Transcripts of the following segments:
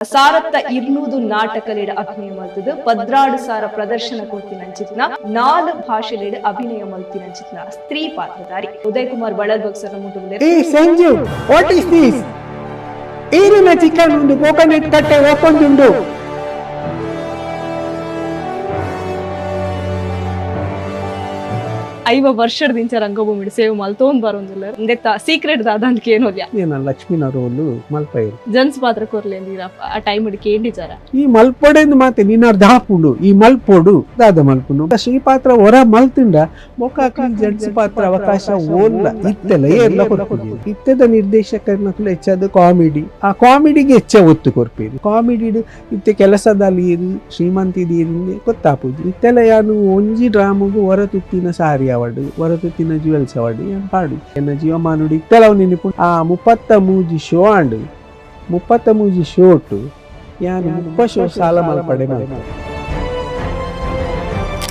ಸಾರತ್ತ 200 ನಾಟಕಲೇಡ ಅಭಿನಯ ಮಲ್ತದು 16 ಸಾರ ಪ್ರದರ್ಶನ ಕೊಡ್ತಿನಂಚಿತ್ನ 4 ಭಾಷೆಲೇಡ ಅಭಿನಯ ಮಲ್ತಿನಂಚಿತ್ನ ಸ್ತ್ರೀ ಪಾತ್ರಧಾರಿ ಉದಯ್ ಕುಮಾರ್ ಬಳಲ್ಬಗ್ ಸರ್ ಮುಟುಗುಲೆ Hey Sanju, what is this? Irina chicken undu coconut katte opendundo. ಐವ ವರ್ಷದಿಂದ ರಂಗಭೂಮಿ ಸೇವೆ ಮಲ್ತೋಂದ್ ಬರೋದಿಲ್ಲ ಇಂದೆತ್ತ ಸೀಕ್ರೆಟ್ ದಾದಂತ ಏನೋದ್ಯಾ ಏನ ಲಕ್ಷ್ಮಿನ ರೋಲು ಮಲ್ಪೈರು ಜನ್ಸ್ ಪಾತ್ರ ಕೊರ್ಲೇಂದಿರಪ್ಪ ಆ ಟೈಮ್ ಹಿಡಿಕೆ ಏನಿಚಾರ ಈ ಮಲ್ಪೊಡೆಂದು ಮಾತೆ ನಿನ್ನಾರ್ ದಾಪುಂಡು ಈ ಮಲ್ಪೊಡು ದಾದ ಮಲ್ಪುನು ಶ್ರೀ ಪಾತ್ರ ಹೊರ ಮಲ್ತಿಂಡ ಮೊಕಾಕಿ ಜಡ್ಸ್ ಪಾತ್ರ ಅವಕಾಶ ಓಲ್ಲ ಇತ್ತೆಲ್ಲ ಎಲ್ಲ ಕೊಡ್ತೀವಿ ಇತ್ತೆದ ನಿರ್ದೇಶಕರನ್ನ ಹೆಚ್ಚಾದ ಕಾಮಿಡಿ ಆ ಕಾಮಿಡಿಗೆ ಹೆಚ್ಚ ಒತ್ತು ಕೊರ್ಪೇರಿ ಕಾಮಿಡಿ ಇತ್ತೆ ಕೆಲಸದಲ್ಲಿ ಶ್ರೀಮಂತಿದೀರಿಂದ ಗೊತ್ತಾಪುದು ಇತ್ತೆಲ್ಲ ಯಾನು ಒಂಜಿ ಡ್ರಾಮಗು ಹೊರತುತ್ತಿನ ಸಾರಿ ಅವಾರ್ಡ್ ಹೊರತುತ್ತಿನ ಜ್ಯುವೆಲ್ಸ್ ಅವಾರ್ಡ್ ಏನ್ ಪಾಡು ಎನ್ನ ಜೀವಮಾನುಡಿ ಕೆಲವು ನೆನಪು ಆ 33 ಶೋ ಅಂಡ್ 33 ಶೋಟು ಯಾನು 30 ಶೋ ಸಾಲ ಮಲ್ಪಡೆ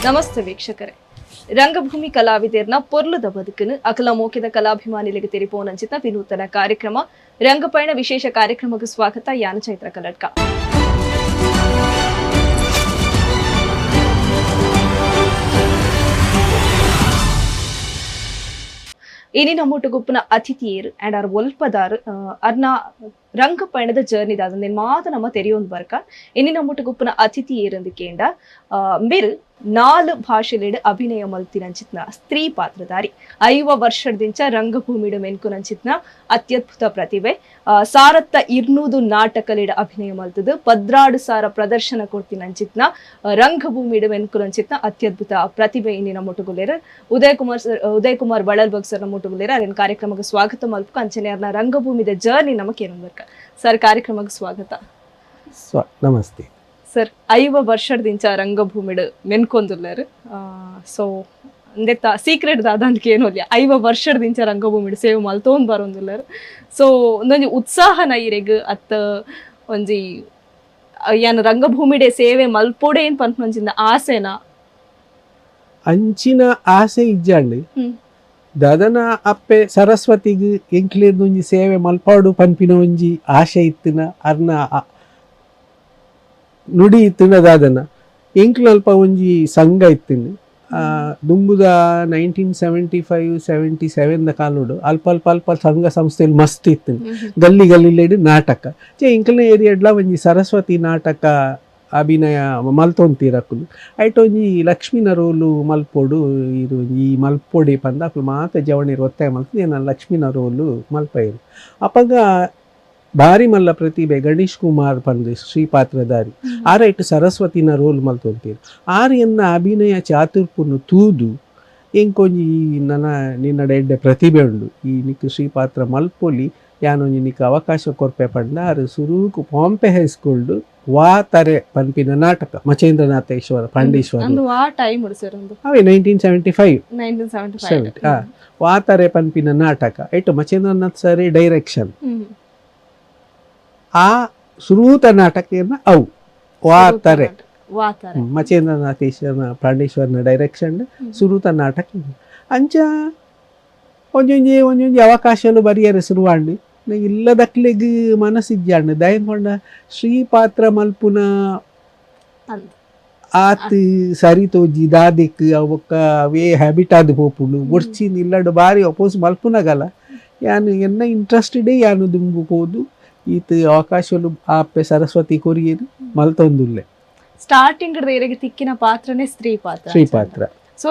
ನಮಸ್ತೆ ವೀಕ್ಷಕರೇ ರಂಗಭೂಮಿ ಕಲಾವಿದರ್ನ ಪೊರ್ಲುದ ಬದುಕನ್ನು ಅಕಲ ಮೋಕಿದ ಕಲಾಭಿಮಾನಿಗಳಿಗೆ ತೆರಿಪೋನಂಚಿತ ವಿನೂತನ ಕಾರ್ಯಕ್ರಮ ರಂಗಪಯಣ ವಿಶೇಷ ಕಾರ್ಯಕ್ರಮಕ್ಕೆ ಸ್ವಾಗತ ಯಾನ ಚೈತ್ರ ಕಲ್ಲಡ್ಕ ಇನಿ ನಮ್ಮೊಟ್ಟು ಗುಪ್ಪನ ಅತಿಥಿಯರು ಅಂಡ್ ಅವ್ರ ಒಲ್ಪದಾರು ಅರ್ನ ರಂಗಪಯಣದ ಜರ್ನಿ ದಾದಂದೇನು ಮಾತ ನಮ್ಮ ತೆರೆಯೊಂದು ಬರ್ಕ ಇನಿ ನಮ್ಮೊಟ್ಟು ಗುಪ್ಪನ ಅತಿಥಿಯರು ಕೇಂಡ ಮೇರು 4 ಭಾಷೆಲೇಡ ಅಭಿನಯ ಮಲ್ತಿನಂಚಿತ್ನ ಸ್ತ್ರೀ ಪಾತ್ರಧಾರಿ 5 ವರ್ಷದಿಂದ ರಂಗಭೂಮಿಡ ಮೆನ್ಕುನಂಚಿತ್ನ ಅತ್ಯದ್ಭುತ ಪ್ರತಿಭೆ ಸಾರತ್ತ 200 ನಾಟಕಲೇಡ ಅಭಿನಯ ಮಲ್ತದು 16 ಸಾರ ಪ್ರದರ್ಶನ ಕೊಡ್ತಿನಂಚಿತ್ನ ರಂಗಭೂಮಿಡ ಮೆನ್ಕುನಂಚಿತ್ನ ಅತ್ಯದ್ಭುತ ಪ್ರತಿಭೆ ಇನ್ನಿನ ಮುಟುಗುಲೇರ ಉದಯ್ ಕುಮಾರ್ ಬಳಲ್ಬಗ್ ಸರ್ ಮುಟುಗುಲೇರ ಅದನ್ನ ಕಾರ್ಯಕ್ರಮಕ್ಕೆ ಸ್ವಾಗತ ಮಲ್ಪು ಅಂಚನೆ ಅವ್ರನ್ನ ರಂಗಭೂಮಿದ ಜರ್ನಿ ನಮಗೆ ಏನು ಬರ್ಕ ಸರ್ ಕಾರ್ಯಕ್ರಮಕ್ಕೆ ಸ್ವಾಗತ ನಮಸ್ತೆ ಸರ್ 5 ವರ್ಷದಿಂದ ರಂಗಭೂಮಿಡ್ ಮೆನ್ಕೊಂದುಲ್ಲರು ಸೊ ಅಂದೆತ್ತ ಸೀಕ್ರೆಟ್ ದಾದಂತ ಏನೋದ್ಯಾ 5 ವರ್ಷದಿಂದ ರಂಗಭೂಮಿಡ್ ಸೇವೆ ಮಲ್ತೋಂದ್ ಬರೋದಿಲ್ಲರು ಸೊ ಒಂದೊಂದು ಉತ್ಸಾಹನ ಇರೆಗ್ ಅತ್ತ ಒಂಜಿ ಏನು ರಂಗಭೂಮಿಡೆ ಸೇವೆ ಮಲ್ಪೋಡೆ ಏನ್ ಪನ್ಪಂಚಿನ ಆಸೆನಾ ಅಂಚಿನ ಆಸೆ ಇಜ್ಜಂಡು ದದನ ಅಪ್ಪೆ ಸರಸ್ವತಿಗ್ ಎಂಕ್ಲೇರ್ದು ಒಂಜಿ ಸೇವೆ ಮಲ್ಪಾಡು ಪನ್ಪಿನ ಒಂಜಿ ಆಸೆ ಇತ್ತಿನ ಅರ್ನ ನುಡಿ ಇತ್ತಿನ ದಾದನ ಎಂಕ್ಲಲ್ಪ ಒಂಜಿ ಸಂಘ ಇತ್ತಿನ ದುಂಬುದ 1975-77 ಕಾಲೋಡು ಅಲ್ಪ ಅಲ್ಪ ಸಂಘ ಸಂಸ್ಥೆಯಲ್ಲಿ ಮಸ್ತ್ ಇತ್ತಿನ ಗಲ್ಲಿ ಗಲ್ಲಿಲೇಡು ನಾಟಕ ಎಂಕ್ಲನ ಏರಿಯಾಡ್ಲ ಒಂಜಿ ಸರಸ್ವತಿ ನಾಟಕ ಅಭಿನಯ ಮಲ್ತೊಂತೀರಕ್ಕಲು ಐಟ್ ಒಂಜಿ ಲಕ್ಷ್ಮಿನ ರೋಲು ಮಲ್ಪೊಡು ಇದು ಈ ಮಲ್ಪೊಡಿ ಪಂದ ಅಕ್ಲು ಮಾತ ಜವಣಿರು ಒತ್ತಾಯ ಮಲ್ತು ನಾನು ಲಕ್ಷ್ಮಿನ ರೋಲು ಮಲ್ಪೈರು ಅಪ್ಪಗ ಭಾರಿ ಮಲ್ಲ ಪ್ರತಿಭೆ ಗಣೇಶ್ ಕುಮಾರ್ ಪಂದ್ ಶ್ರೀ ಪಾತ್ರಧಾರಿ ಆರೈಟ್ ಸರಸ್ವತಿನ ರೋಲ್ ಮಲ್ತೊಂತೀರು ಆರ್ಯನ್ನ ಅಭಿನಯ ಚಾತುರ್ಪುನು ತೂದು ಎಂಕೊಂಜಿ ನಿನ್ನಡ ಎಡ್ಡೆ ಪ್ರತಿಭೆ ಉಂಡು ಈ ನಿಕ್ ಶ್ರೀ ಪಾತ್ರ ಮಲ್ಪೊಲಿ ಯಾನೊಂಜಿ ನಿಕ್ ಅವಕಾಶ ಕೊರ್ಪೆ ಪಂಡ ಆರು ಸುರೂಕು ಪಂಪೆ ಹೈಸ್ಕೂಲ್ಡು ವಾ ತರೆ ಪನ್ಪಿನ ನಾಟಕ ಮಚೇಂದ್ರನಾಥೇಶ್ವರ ಪಾಂಡೇಶ್ವರ ಅವೇ 1975 ವಾ ತರೆ ಪನ್ಪಿನ ನಾಟಕ ಐಟು ಮಚೇಂದ್ರನಾಥ್ ಸರಿ ಡೈರೆಕ್ಷನ್ ಆ ಸುರೂತ ನಾಟಕನ ಅವು ವಾತಾರೆ ಮಚೇಂದ್ರನಾಥೇಶ್ವರನ ಪಾಂಡೇಶ್ವರನ ಡೈರೆಕ್ಷನ್ ಸುರೂತ ನಾಟಕ ಅಂಚ ಒಂಜೊಂಜಿ ಅವಕಾಶಲು ಬರಿಯರೆ ಶುರುವಾಂಡು ಇಲ್ಲದಕ್ಲೆಗ್ ಮನಸ್ಸಿಜ್ಜಾಂಡು ದಯನ್ಕೊಂಡ ಶ್ರೀ ಪಾತ್ರ ಮಲ್ಪುನ ಆತ್ ಸರಿ ತೋಜಿ ದಾದಿಕ್ ಅವಕ್ಕ ಅವೇ ಹ್ಯಾಬಿಟ್ ಆದ್ ಪೋಪುಂಡು ಒಡ್ಚಿಂದ ಇಲ್ಲಡು ಬಾರಿ ಅಪೋಸ್ ಮಲ್ಪುನಗಲ ಯಾನು ಎನ್ನ ಇಂಟ್ರೆಸ್ಟೆಡೇ ಯಾನು ದುಂಬು ಹೋದು ಈತ ಅವಕಾಶಲು ಆಪೆ ಸರಸ್ವತಿ ಕೊರಿಯರು ಮಲ್ತೊಂದುಲ್ಲೆ ಸ್ಟಾರ್ಟಿಂಗ್ ತಿಕ್ಕಿನ ಪಾತ್ರನೇ ಸ್ತ್ರೀ ಪಾತ್ರ ಸೊ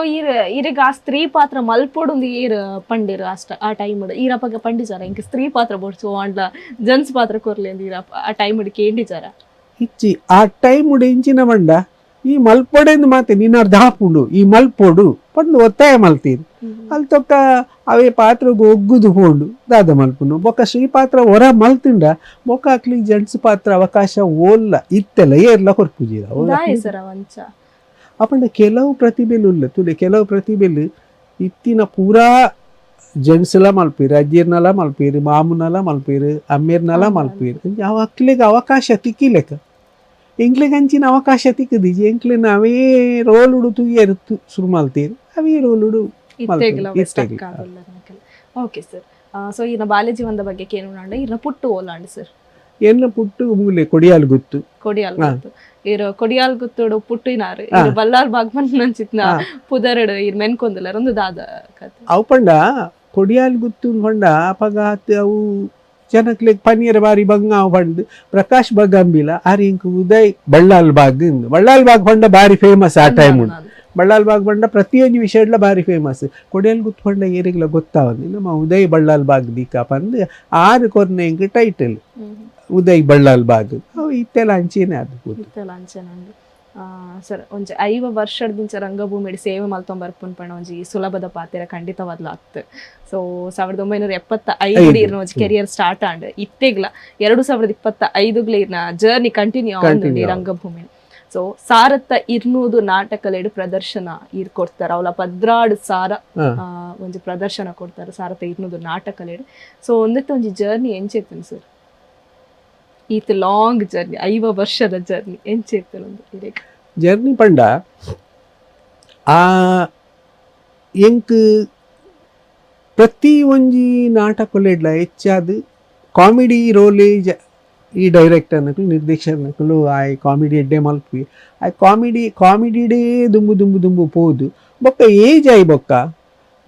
ಈರೆಗ ಆ ಸ್ತ್ರೀ ಪಾತ್ರ ಮಲ್ಪೊಡು ಈರ್ ಪಂಡಿರು ಅಷ್ಟ ಆ ಟೈಮ್ ಈರಪ್ಪಗ ಪಂಡಿಚಾರ ಇಂಕ ಸ್ತ್ರೀ ಪಾತ್ರ ಬೋಡ್ಸು ಅಂಡ್ಲ ಜನ್ಸ್ ಪಾತ್ರ ಕೊರ್ಲೇಂದು ಈರಪ್ಪ ಆ ಟೈಮ್ ಕೇಂಡಿಚಾರ ಇಚ್ಚಿ ಆ ಟೈಮ್ ಇಂಚಿನ ಮಂಡ ಈ ಮಲ್ಪೊಡೆಂದು ಮಾತೆ ನಿನ್ನಾರ್ ದಾಪುಂಡು ಈ ಮಲ್ಪೊಡು ಪಂಡು ಒತ್ತಾಯ ಮಲ್ತೀರು ಅಲ್ಲಿ ತೊಕ್ಕ ಅವೇ ಪಾತ್ರಗೂ ಒಗ್ಗುದು ಹೋಂಡು ದಾದ ಮಲ್ಪುನು ಬೊಕ್ಕ ಶ್ರೀ ಪಾತ್ರ ಹೊರ ಮಲ್ತಿಂಡ ಬೊಕ್ಕ ಅಕ್ಲಿ ಜೆಂಟ್ಸ್ ಪಾತ್ರ ಅವಕಾಶ ಓಲ್ಲ ಇತ್ತೆಲ್ಲ ಏರ್ಲ ಕೊರ್ಪುಜೀರ ಅಪಂಡ ಕೆಲವು ಪ್ರತಿಭೆಲು ಉಲ್ಲ ತುಲೆ ಕೆಲವು ಪ್ರತಿಭೆಲು ಇತ್ತಿನ ಪೂರಾ ಜೆಂಟ್ಸ್ಲ ಮಲ್ಪೀರು ಅಜ್ಜಿರ್ನಲ ಮಲ್ಪೀರು ಮಾಮುನಲ ಮಲ್ಪೀರು ಅಮ್ಮಿರ್ನಲ ಮಲ್ಪೀರು ಅವ ಅಕ್ಲಿಗೆ ಅವಕಾಶ ತಿಕ್ಕಿಲೆಕ್ಕ ಎಂಕ್ಲಿಗೆ ಅಂಚಿನ ಅವಕಾಶ ತಿಕ್ಕದಿಜಿ ಎಂಕ್ಲಿನ ಅವೇ ರೋಲುಡು ತುಯ್ಯರು ಶುರು ಮಲ್ತೀರು ಅವೇ ರೋಲುಡು ಓಕೆ ಸರ್ ಸೊ ಈನ ಬಾಲ್ಯ ಜೀವನದ ಬಗ್ಗೆ ಕೇಳೋಣ ಈನ ಪುಟ್ಟು ಓಲಾಂಡ್ ಸರ್ ಎನ್ನ ಪುಟ್ಟು ಮೂಲೆ ಕೊಡಿಯಾಲ್ ಗುತ್ತು ಕೊಡಿಯಾಲ್ ಗುತ್ತು ಇರು ಕೊಡಿಯಾಲ್ ಗುತ್ತೋಡು ಪುಟ್ಟಿನಾರು ಇರು ಬಲ್ಲಾರ್ ಬಾಗ್ಮನ್ ನಂಚಿತ್ನ ಪುದರಡು ಇರ್ ಮೆನ್ಕೊಂದಿಲ್ಲ ಒಂದು ದಾದ ಕತೆ ಅವು ಪಂಡ ಕೊಡಿಯಾಲ್ ಗುತ್ತು ಪಂಡ ಅಪಗ ಅವು ಜನಕ್ಲೆಗ್ ಪನ್ನೀರ್ ಬಾರಿ ಬಂಗ ಅವು ಪಂಡ್ ಪ್ರಕಾಶ್ ಬಗಂಬಿಲ ಆರಿ ಇಂಕ್ ಉದಯ್ ಬಳ್ಳಾಲ್ ಬಾಗ್ ಪಂಡ ಬಾರಿ ಫೇಮಸ್ ಆ ಟೈಮ್ ಉಂಡು ಬಳ್ಳಾಲ್ ಬಾಗ್ ಪಂಡ ಪ್ರತಿಯೊಂದು ವಿಷಯಡ್ಲ ಬಾರಿ ಫೇಮಸ್ ಕೊಡಿಯಾಲ್ ಗುತ್ತು ಪಂಡ ಏರಿಗ್ಲ ಗೊತ್ತಾವಂದಿ ನಮ್ಮ ಉದಯ್ ಬಳ್ಳಾಲ್ ಬಾಗ್ ದೀಕ ಪಂದ್ 6 ಕೊರ್ನೆ ಇಂಕ್ ಟೈಟಲ್ ಉದಯ್ ಬಳ್ಳಾಲ್ ಬಾಗ್ ಅವು ಇತ್ತೆಲ್ಲ ಅಂಚೆನೆ ಅದು ಇತ್ತೆಲ್ಲ ಅಂಚೆನೆ ಸರ್ ಒಂಜಿ 5 ವರ್ಷದಿಂಚ ರಂಗಭೂಮಿಡ್ ಸೇವೆ ಮಲ್ತೊಂಬರ್ಪುನ್ ಪಂಡ ಒಂಜಿ ಸುಲಭದ ಪಾತೆರ ಖಂಡಿತವಾದ್ಲ ಆಗ್ತದೆ. ಸೊ 1975 ಇರ್ನ ಒಂಜಿ ಕೆರಿಯರ್ ಸ್ಟಾರ್ಟ್ ಆಂಡ್ ಇತ್ತೆಗ್ಲ 2025 ಇರ್ನ ಜರ್ನಿ ಕಂಟಿನ್ಯೂ ಆವೊಂದುಂಡು ಈ ರಂಗಭೂಮಿ. ಸೊ ಸಾರತ್ತ 200 ನಾಟಕಲೆಡ್ ಪ್ರದರ್ಶನ ಇರ್ ಕೊಡ್ತಾರ ಅವಲ 16 ಸಾರ ಒಂಜಿ ಪ್ರದರ್ಶನ ಕೊಡ್ತಾರ ಸಾರತ್ತ 200 ನಾಟಕಲೆಡ್. ಸೊ ಒಂದತ್ತೆ ಒಂಜಿ ಜರ್ನಿ ಎಂಚೆತ್ತನ್ ಸರ್ ಈತ್ ಲಾಂಗ್ ಜರ್ನಿ 5 ವರ್ಷದ ಜರ್ನಿ ಎಂಚೆತ್ತನ್ ಒಂದು ಜರ್ನಿ ಪಂಡ ಆ ಎಂಕ್ ಪ್ರತಿ ಒಂಜಿ ನಾಟಕಲೆಡ್ಲ ಹೆಚ್ಚಾದ ಕಾಮಿಡಿ ರೋಲೇ ಈ ಡೈರೆಕ್ಟರ್ನಕ್ಕೂ ನಿರ್ದೇಶಕನಕ್ಕೂ ಆ ಕಾಮಿಡಿ ಎಡ್ಡೆ ಮಲ್ಪಿ ಆ ಕಾಮಿಡಿಡೇ ದುಂಬು ಪೋದು ಬೊಕ್ಕ ಏಜ್ ಆಯ್ ಬೊಕ್ಕ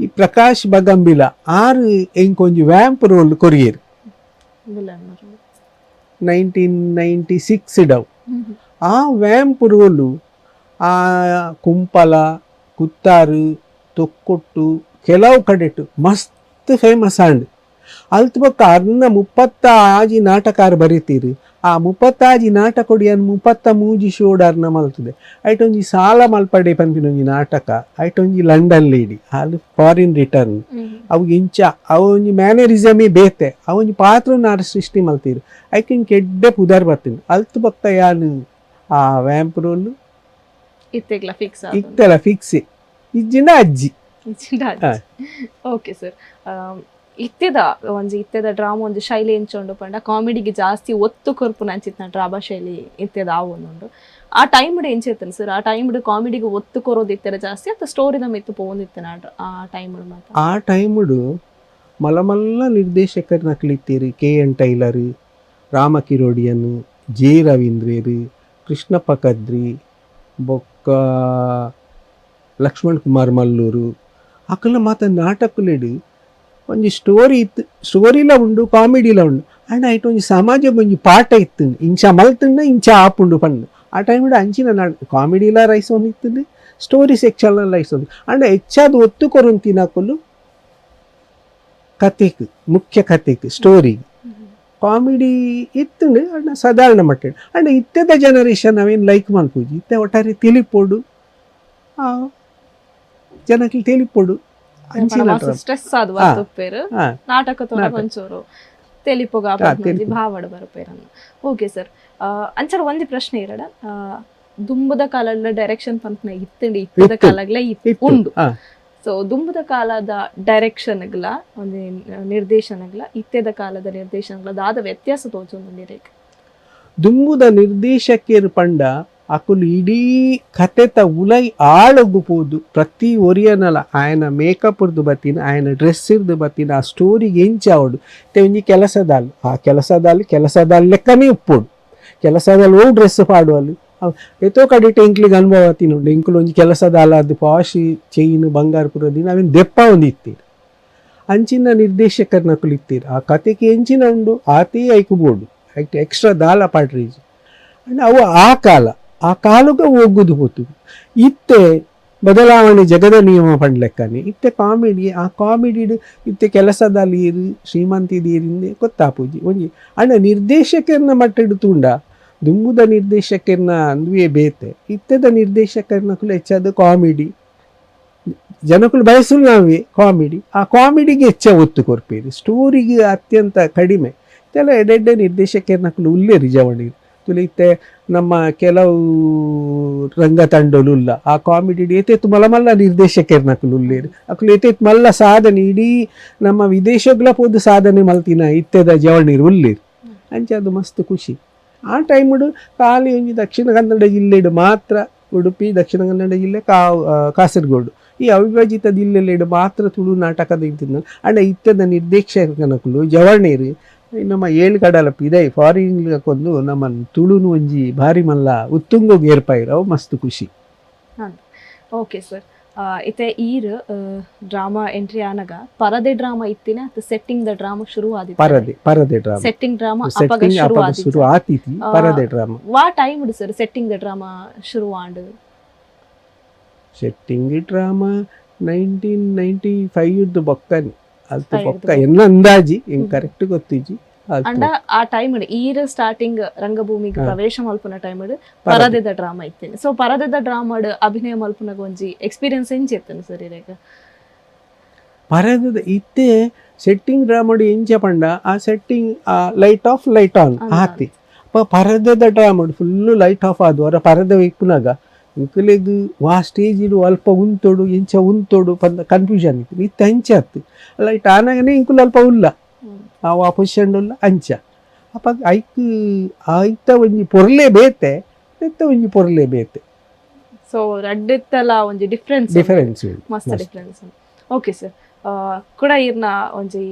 ಈ ಪ್ರಕಾಶ್ ಬಗಂಬಿಲ 6 ಎಂಕೊಂಜಿ ವ್ಯಾಂಪ್ ರೋಲ್ ಕೊರಿಯರ್ 1996 ಡವ್ ಆ ವ್ಯಾಂಪ್ ರೋಲು ಆ ಕುಂಪಲ ಕುತ್ತಾರು ತೊಕ್ಕೊಟ್ಟು ಕೆಲವು ಕಡೆಟು ಮಸ್ತ್ ಫೇಮಸ್ ಆಂಡ್ ಅಲ್ತ್ ಬೊಕ್ಕ ಅರ್ನ 30 ನಾಟಕಾರ ಬರೀತೀರಿ ಆ 30 ನಾಟಕ ಕೊಡಿಯನ್ 33 ಶೋಡ್ ಅರ್ನ ಮಲ್ತದೆ ಐಟೊಂಜಿ ಸಾಲ ಮಲ್ಪಡೆ ಪಂಪಿನೊಂಜಿ ನಾಟಕ ಐಟೊಂಜಿ ಲಂಡನ್ ಲೇಡಿ ಅಲ್ಲಿ ಫಾರಿನ್ ರಿಟರ್ನ್ ಅವು ಇಂಚ ಅವು ಒಂಜಿ ಮ್ಯಾನರಿಸಮೇ ಬೇತೆ ಅವೊಂಜಿ ಪಾತ್ರನ ಸೃಷ್ಟಿ ಮಲ್ತೀರಿ ಐಕಿನ್ ಕೆಡ್ಡೆ ಪುದರ್ ಬರ್ತೀನಿ ಅಲ್ತ್ ಬೊಕ್ಕ ಯಾನು ಆ ವ್ಯಾಂಪ್ ರೋಲ್ ಇತ್ತೆಲ್ಲ ಫಿಕ್ಸ್ ಇಜ್ಜಿಂಡ ಅಜ್ಜಿ. ಓಕೆ ಸರ್, ಇತ್ತೆದ ಡ್ರಾಮಾ ಒಂದು ಶೈಲಿ ಎಂಚೊಂಡು ಪಂಡ ಕಾಮಿಡಿಗೆ ಜಾಸ್ತಿ ಒತ್ತು ಕೊರ್ಪುನ ಅಂಚಿತ್ನ ಡ್ರಾಮಾ ಶೈಲಿ ಇತ್ತೆದ ಆವೊಂದುಂಡು ಆ ಟೈಮ್ ಎಂಚೆತ್ತನ್ ಸರ್? ಆ ಟೈಮ್ ಕಾಮಿಡಿಗೆ ಒತ್ತು ಕೊರೋದು ಇತ್ತೆರ ಜಾಸ್ತಿ ಅಥವಾ ಸ್ಟೋರಿದ ಮೆತ್ತು ಪೋಂದಿತ್ತನ ಆ ಟೈಮ್ ಮಾತ್ರ? ಆ ಟೈಮುಡು ಮಲ್ಲ ನಿರ್ದೇಶಕರು ನಕ್ಲಿತ್ತೀರಿ KN Tailor, Rama Kirodian, J ರವೀಂದ್ರೇರು, ಕೃಷ್ಣಪ್ಪ ಕದ್ರಿ, ಬೊಕ್ಕ ಲಕ್ಷ್ಮಣ್ ಕುಮಾರ್ ಮಲ್ಲೂರು ಅಕಲ್ನ ಮಾತ ನಾಟಕಲೆಡು ಒಂಜಿ ಸ್ಟೋರಿ ಇತ್ತು. ಸ್ಟೋರಿಲ ಉಂಡು, ಕಾಮಿಡಿಲ ಉಂಡು ಅಂಡ್ ಐಟ್ ಒಂಜಿ ಸಮಾಜ ಒಂಜಿ ಪಾಠ ಇತ್ತು. ಇಂಚ ಮಲ್ತುಂಡ ಇಂಚ ಆಪುಂಡು ಪಂಡು ಆ ಟೈಮ್ಡು ಅಂಚಿನ ಕಾಮಿಡಿಲ ರೈಸ್ ಒಂದು ಇತ್ತು, ಸ್ಟೋರಿ ಸೆಕ್ಷನ್ ರೈಸ್ ಒಂದು ಅಂಡ್ ಹೆಚ್ಚಾದ ಒತ್ತು ಕೊರಂತಿನಕಲು ಕತೆಕ್ ಮುಖ್ಯ ಕತೆಕ್ ಸ್ಟೋರಿ ಕಾಮಿಡಿ ಇತ್ತುಂಡು ಅಂಡ್ ಸಾಧಾರಣ ಮಟ್ಟ ಅಂಡ್ ಇತ್ತೆದ ಜನರೇಷನ್ ನಾವೇನು ಲೈಕ್ ಮಲ್ಪೂಜಿ ಇತ್ತೆ ಒಟ್ಟಾರೆ ತಿಳಿಪೋಡು ಜನಕ್ಕೆ ತಿಳಿಪೋಡು ಸ್ಟ್ರೆಸ್ ಆದ ವರ್ತುಪ್ಪೇರು ನಾಟಕ ತೋನ ಕೊಂಚೂರು ತೆಲಿಪೋಗ ಭಾವಡ್ ಬರಪೇರನ್ನ. ಓಕೆ ಸರ್, ಅಂಚರ ಒಂದಿ ಪ್ರಶ್ನೆ ಇರಡ ದುಂಬುದ ಕಾಲದ ಡೈರೆಕ್ಷನ್ ಪಂಪ್ನ ಇತ್ತಂಡಿ ಇತ್ತದ ಕಾಲಗ್ಲ ಉಂಡು. ಸೊ ದುಂಬುದ ಕಾಲದ ಡೈರೆಕ್ಷನ್ಗಳ ಒಂದು ನಿರ್ದೇಶನಗಳ ಇತ್ತೆದ ಕಾಲದ ನಿರ್ದೇಶನಗಳ ದಾದ ವ್ಯತ್ಯಾಸ ತೋಚೊಂದು ದುಂಬುದ ನಿರ್ದೇಶಕರು ಪಂಡ ಅಕುಲು ಇಡೀ ಕತೆತ ಉಲೈ ಆಳಗುಪೋದು ಪ್ರತಿ ಒರಿಯನಲ ಆಯನ ಮೇಕಪ್ದು ಬತ್ತಿನ ಆಯನ ಡ್ರೆಸ್ ಇರ್ದು ಬತ್ತಿನ ಆ ಸ್ಟೋರಿಗೆ ಎಂಚಾವಡು ಒಂಜಿ ಕೆಲಸದಲ್ಲಿ ಆ ಕೆಲಸದಲ್ಲಿ ಲೆಕ್ಕನೇ ಉಪ್ಪೋಡು ಕೆಲಸದಲ್ಲಿ ಓ ಡ್ರೆಸ್ ಪಾಡುವಲ್ಲಿ ಎತ್ತೋ ಕಡಿಟೆ ಇಂಕ್ಲಿಗೆ ಅನುಭವ ತಿನ್ನುಂಡು ಇಂಕ್ಲು ಒಂಜಿ ಕೆಲಸದಾಲ ಅದು ಪಾಶಿ ಚೈನ್ ಬಂಗಾರಪುರದಿನ ಅವೇನು ದೆಪ್ಪ ಒಂದು ಇತ್ತೀರಿ ಅಂಚಿನ ನಿರ್ದೇಶಕರು ನಕುಲು ಇತ್ತೀರಿ ಆ ಕತೆಗೆ ಎಂಚಿನ ಉಂಡು ಆತೇ ಐಕುಬೋಡು ಎಕ್ಸ್ಟ್ರಾ ದಾಲ ಪಾಡ್ರೀಜ್ ಅಂಡ್ ಅವು ಆ ಕಾಲಗ ಹೋಗುದು ಹೋತು ಇತ್ತೆ ಬದಲಾವಣೆ ಜಗದ ನಿಯಮ ಪಂಡ್ಲೆಕ್ಕನೆ ಇತ್ತೆ ಕಾಮಿಡಿ ಆ ಕಾಮಿಡಿ ಇತ್ತೆ ಕೆಲಸದಲ್ಲಿ ಇರು ಶ್ರೀಮಂತಿದೀರಿಂದೆ ಗೊತ್ತಾಪೂಜಿ ಒಂಜಿ ಅಂಡ ನಿರ್ದೇಶಕರನ್ನ ಮಟ್ಟಿಡು ತುಂಡ ದುಂಬುದ ನಿರ್ದೇಶಕರನ್ನ ಅಂದುವೆ ಬೇತೆ ಇತ್ತೆದ ನಿರ್ದೇಶಕರನಕುಲು ಹೆಚ್ಚಾದ ಕಾಮಿಡಿ ಜನಕುಲು ಬಯಸಲು ನಾವೇ ಕಾಮಿಡಿ ಆ ಕಾಮಿಡಿಗೆ ಹೆಚ್ಚ ಒತ್ತು ಕೊರ್ಪೇರಿ ಸ್ಟೋರಿಗೆ ಅತ್ಯಂತ ಕಡಿಮೆ ಇದೆಲ್ಲ ಎಡೆಡ್ಡೆ ನಿರ್ದೇಶಕರನಕುಲು ಉಲ್ಲೇ ರಿಜವಣಿ ತುಲಿತ್ತೆ ನಮ್ಮ ಕೆಲವು ರಂಗ ತಂಡೋಲುಲ್ಲ ಆ ಕಾಮಿಡಿ ಏತೇತು ಮಲ್ಲ ನಿರ್ದೇಶಕರನಕುಲು ಉಲ್ಲೇರು ಅಕುಲು ಏತೇತು ಮಲ್ಲ ಸಾಧನೆ ಇಡೀ ನಮ್ಮ ವಿದೇಶಗಳ ಪೋದು ಸಾಧನೆ ಮಲ್ತಿನ ಇತ್ತೆದ ಜವಣೀರು ಉಲ್ಲೇರು ಅಂಚೆ ಅದು ಮಸ್ತ್ ಖುಷಿ. ಆ ಟೈಮುಡು ಖಾಲಿ ಒಂಜಿ ದಕ್ಷಿಣ ಕನ್ನಡ ಜಿಲ್ಲೆಡು ಮಾತ್ರ ಉಡುಪಿ, ದಕ್ಷಿಣ ಕನ್ನಡ ಜಿಲ್ಲೆ ಕಾಸರಗೋಡು ಈ ಅವಿಭಜಿತ ಜಿಲ್ಲೆಲೆಡು ಮಾತ್ರ ತುಳು ನಾಟಕದ ಇಂತಿದ್ದ ಅಂಡ ಇತ್ತದ ನಿರ್ದೇಶಕನಕುಲು ಜವಣೇರು ನಮ್ಮ ಏಳು ಕಡಲಪ್ಪ ಇದೇ ಫಾರಿನ್ ಕೊಂದು ನಮ್ಮ ತುಳುನು ಒಂಜಿ ಭಾರಿ ಮಲ್ಲ ಉತ್ತುಂಗೋಗ್ ಏರ್ಪಾಯಿರವು ಮಸ್ತ್ ಖುಷಿ. ಓಕೆ ಸರ್, ಇತ್ತೆ ಈರ್ ಡ್ರಾಮಾ ಎಂಟ್ರಿ ಆನಗ ಪರದೆ ಡ್ರಾಮಾ ಇತ್ತಿನ ಅತ್ತ ಸೆಟ್ಟಿಂಗ್ ದ ಡ್ರಾಮಾ ಶುರು ಆದಿತ್ತು. ಪರದೆ ಡ್ರಾಮಾ ಸೆಟ್ಟಿಂಗ್ ಡ್ರಾಮಾ ಸೆಟ್ಟಿಂಗ್ ಶುರು ಆತಿತಿ ಪರದೆ ಡ್ರಾಮಾ. ವಾ ಟೈಮ್ ಇಡು ಸರ್ ಸೆಟ್ಟಿಂಗ್ ದ ಡ್ರಾಮಾ ಶುರು ಆಂಡ್? ಸೆಟ್ಟಿಂಗ್ ಡ್ರಾಮಾ 1995 ಬೊಕ್ಕನಿ ಅಲ್ಪ ಬೊಕ್ಕ ಎನ್ನ ಅಂದಾಜಿ ಹೆಂಗ್ ಕರೆಕ್ಟ್ ಗೊತ್ತಿಜ್ಜಿ ಅಂಡ ಆ ಟೈಮ್ ಈರ್ ಸ್ಟಾರ್ಟಿಂಗ್ ರಂಗಭೂಮಿಗೆ ಪ್ರವೇಶ ಮಲ್ಪುನ ಟೈಮ್ ಪರದೆದ ಡ್ರಾಮಾ ಇತ್ತೇನೆ. ಸೊ ಪರದೆದ ಡ್ರಾಮಾ ಅಭಿನಯ ಮಲ್ಪುನಗ ಒಂಜಿ ಎಕ್ಸ್ಪೀರಿಯನ್ಸ್ ಎಂಚ ಇತ್ತೇನೆ ಸರ್ ಇರೇಗ? ಪರದದ ಇತ್ತೆ ಸೆಟ್ಟಿಂಗ್ ಡ್ರಾಮಾ ಎಂಚ ಪಂಡ ಆ setting light off light on ಆತಿ ಪರದದ ಡ್ರಾಮಾ ಫುಲ್ ಲೈಟ್ ಆಫ್ ಆದು ಅವರ ಪರದ ಇಪ್ಪುನಾಗ ಇಂಕಲೆಗ್ ವಾ ಸ್ಟೇಜ್ ಇಡು ಅಲ್ಪ ಉಂತೋಡು ಎಂಚ ಉಂತೋಡು ಪಂದ ಕನ್ಫ್ಯೂಷನ್ ಇತ್ತು ಇತ್ತು ಅಂಚ ಆತು ಲೈಟ್ ಆನಾಗನೇ ಇಂಕುಲ್ ಅಲ್ಪ ಉಲ್ಲ ಆ ಪೊಸಿಷನ್ ಉಲ್ಲ ಅಂಚ ಅಪ್ಪ ಐಕ್ ಆಯ್ತ ಒಂಜಿ ಪೊರ್ಲೆ ಬೇತೆ ಎತ್ತ ಒಂಜಿ ಪೊರ್ಲೆ ಬೇತೆ. ಸೊ ರಡ್ಡಿತ್ತಲ್ಲ ಒಂಜಿ ಡಿಫರೆನ್ಸ್ ಮಸ್ತ್ ಡಿಫರೆನ್ಸ್. ಓಕೆ ಸರ್, ಕೂಡ ಇರ್ನ ಒಂಜಿ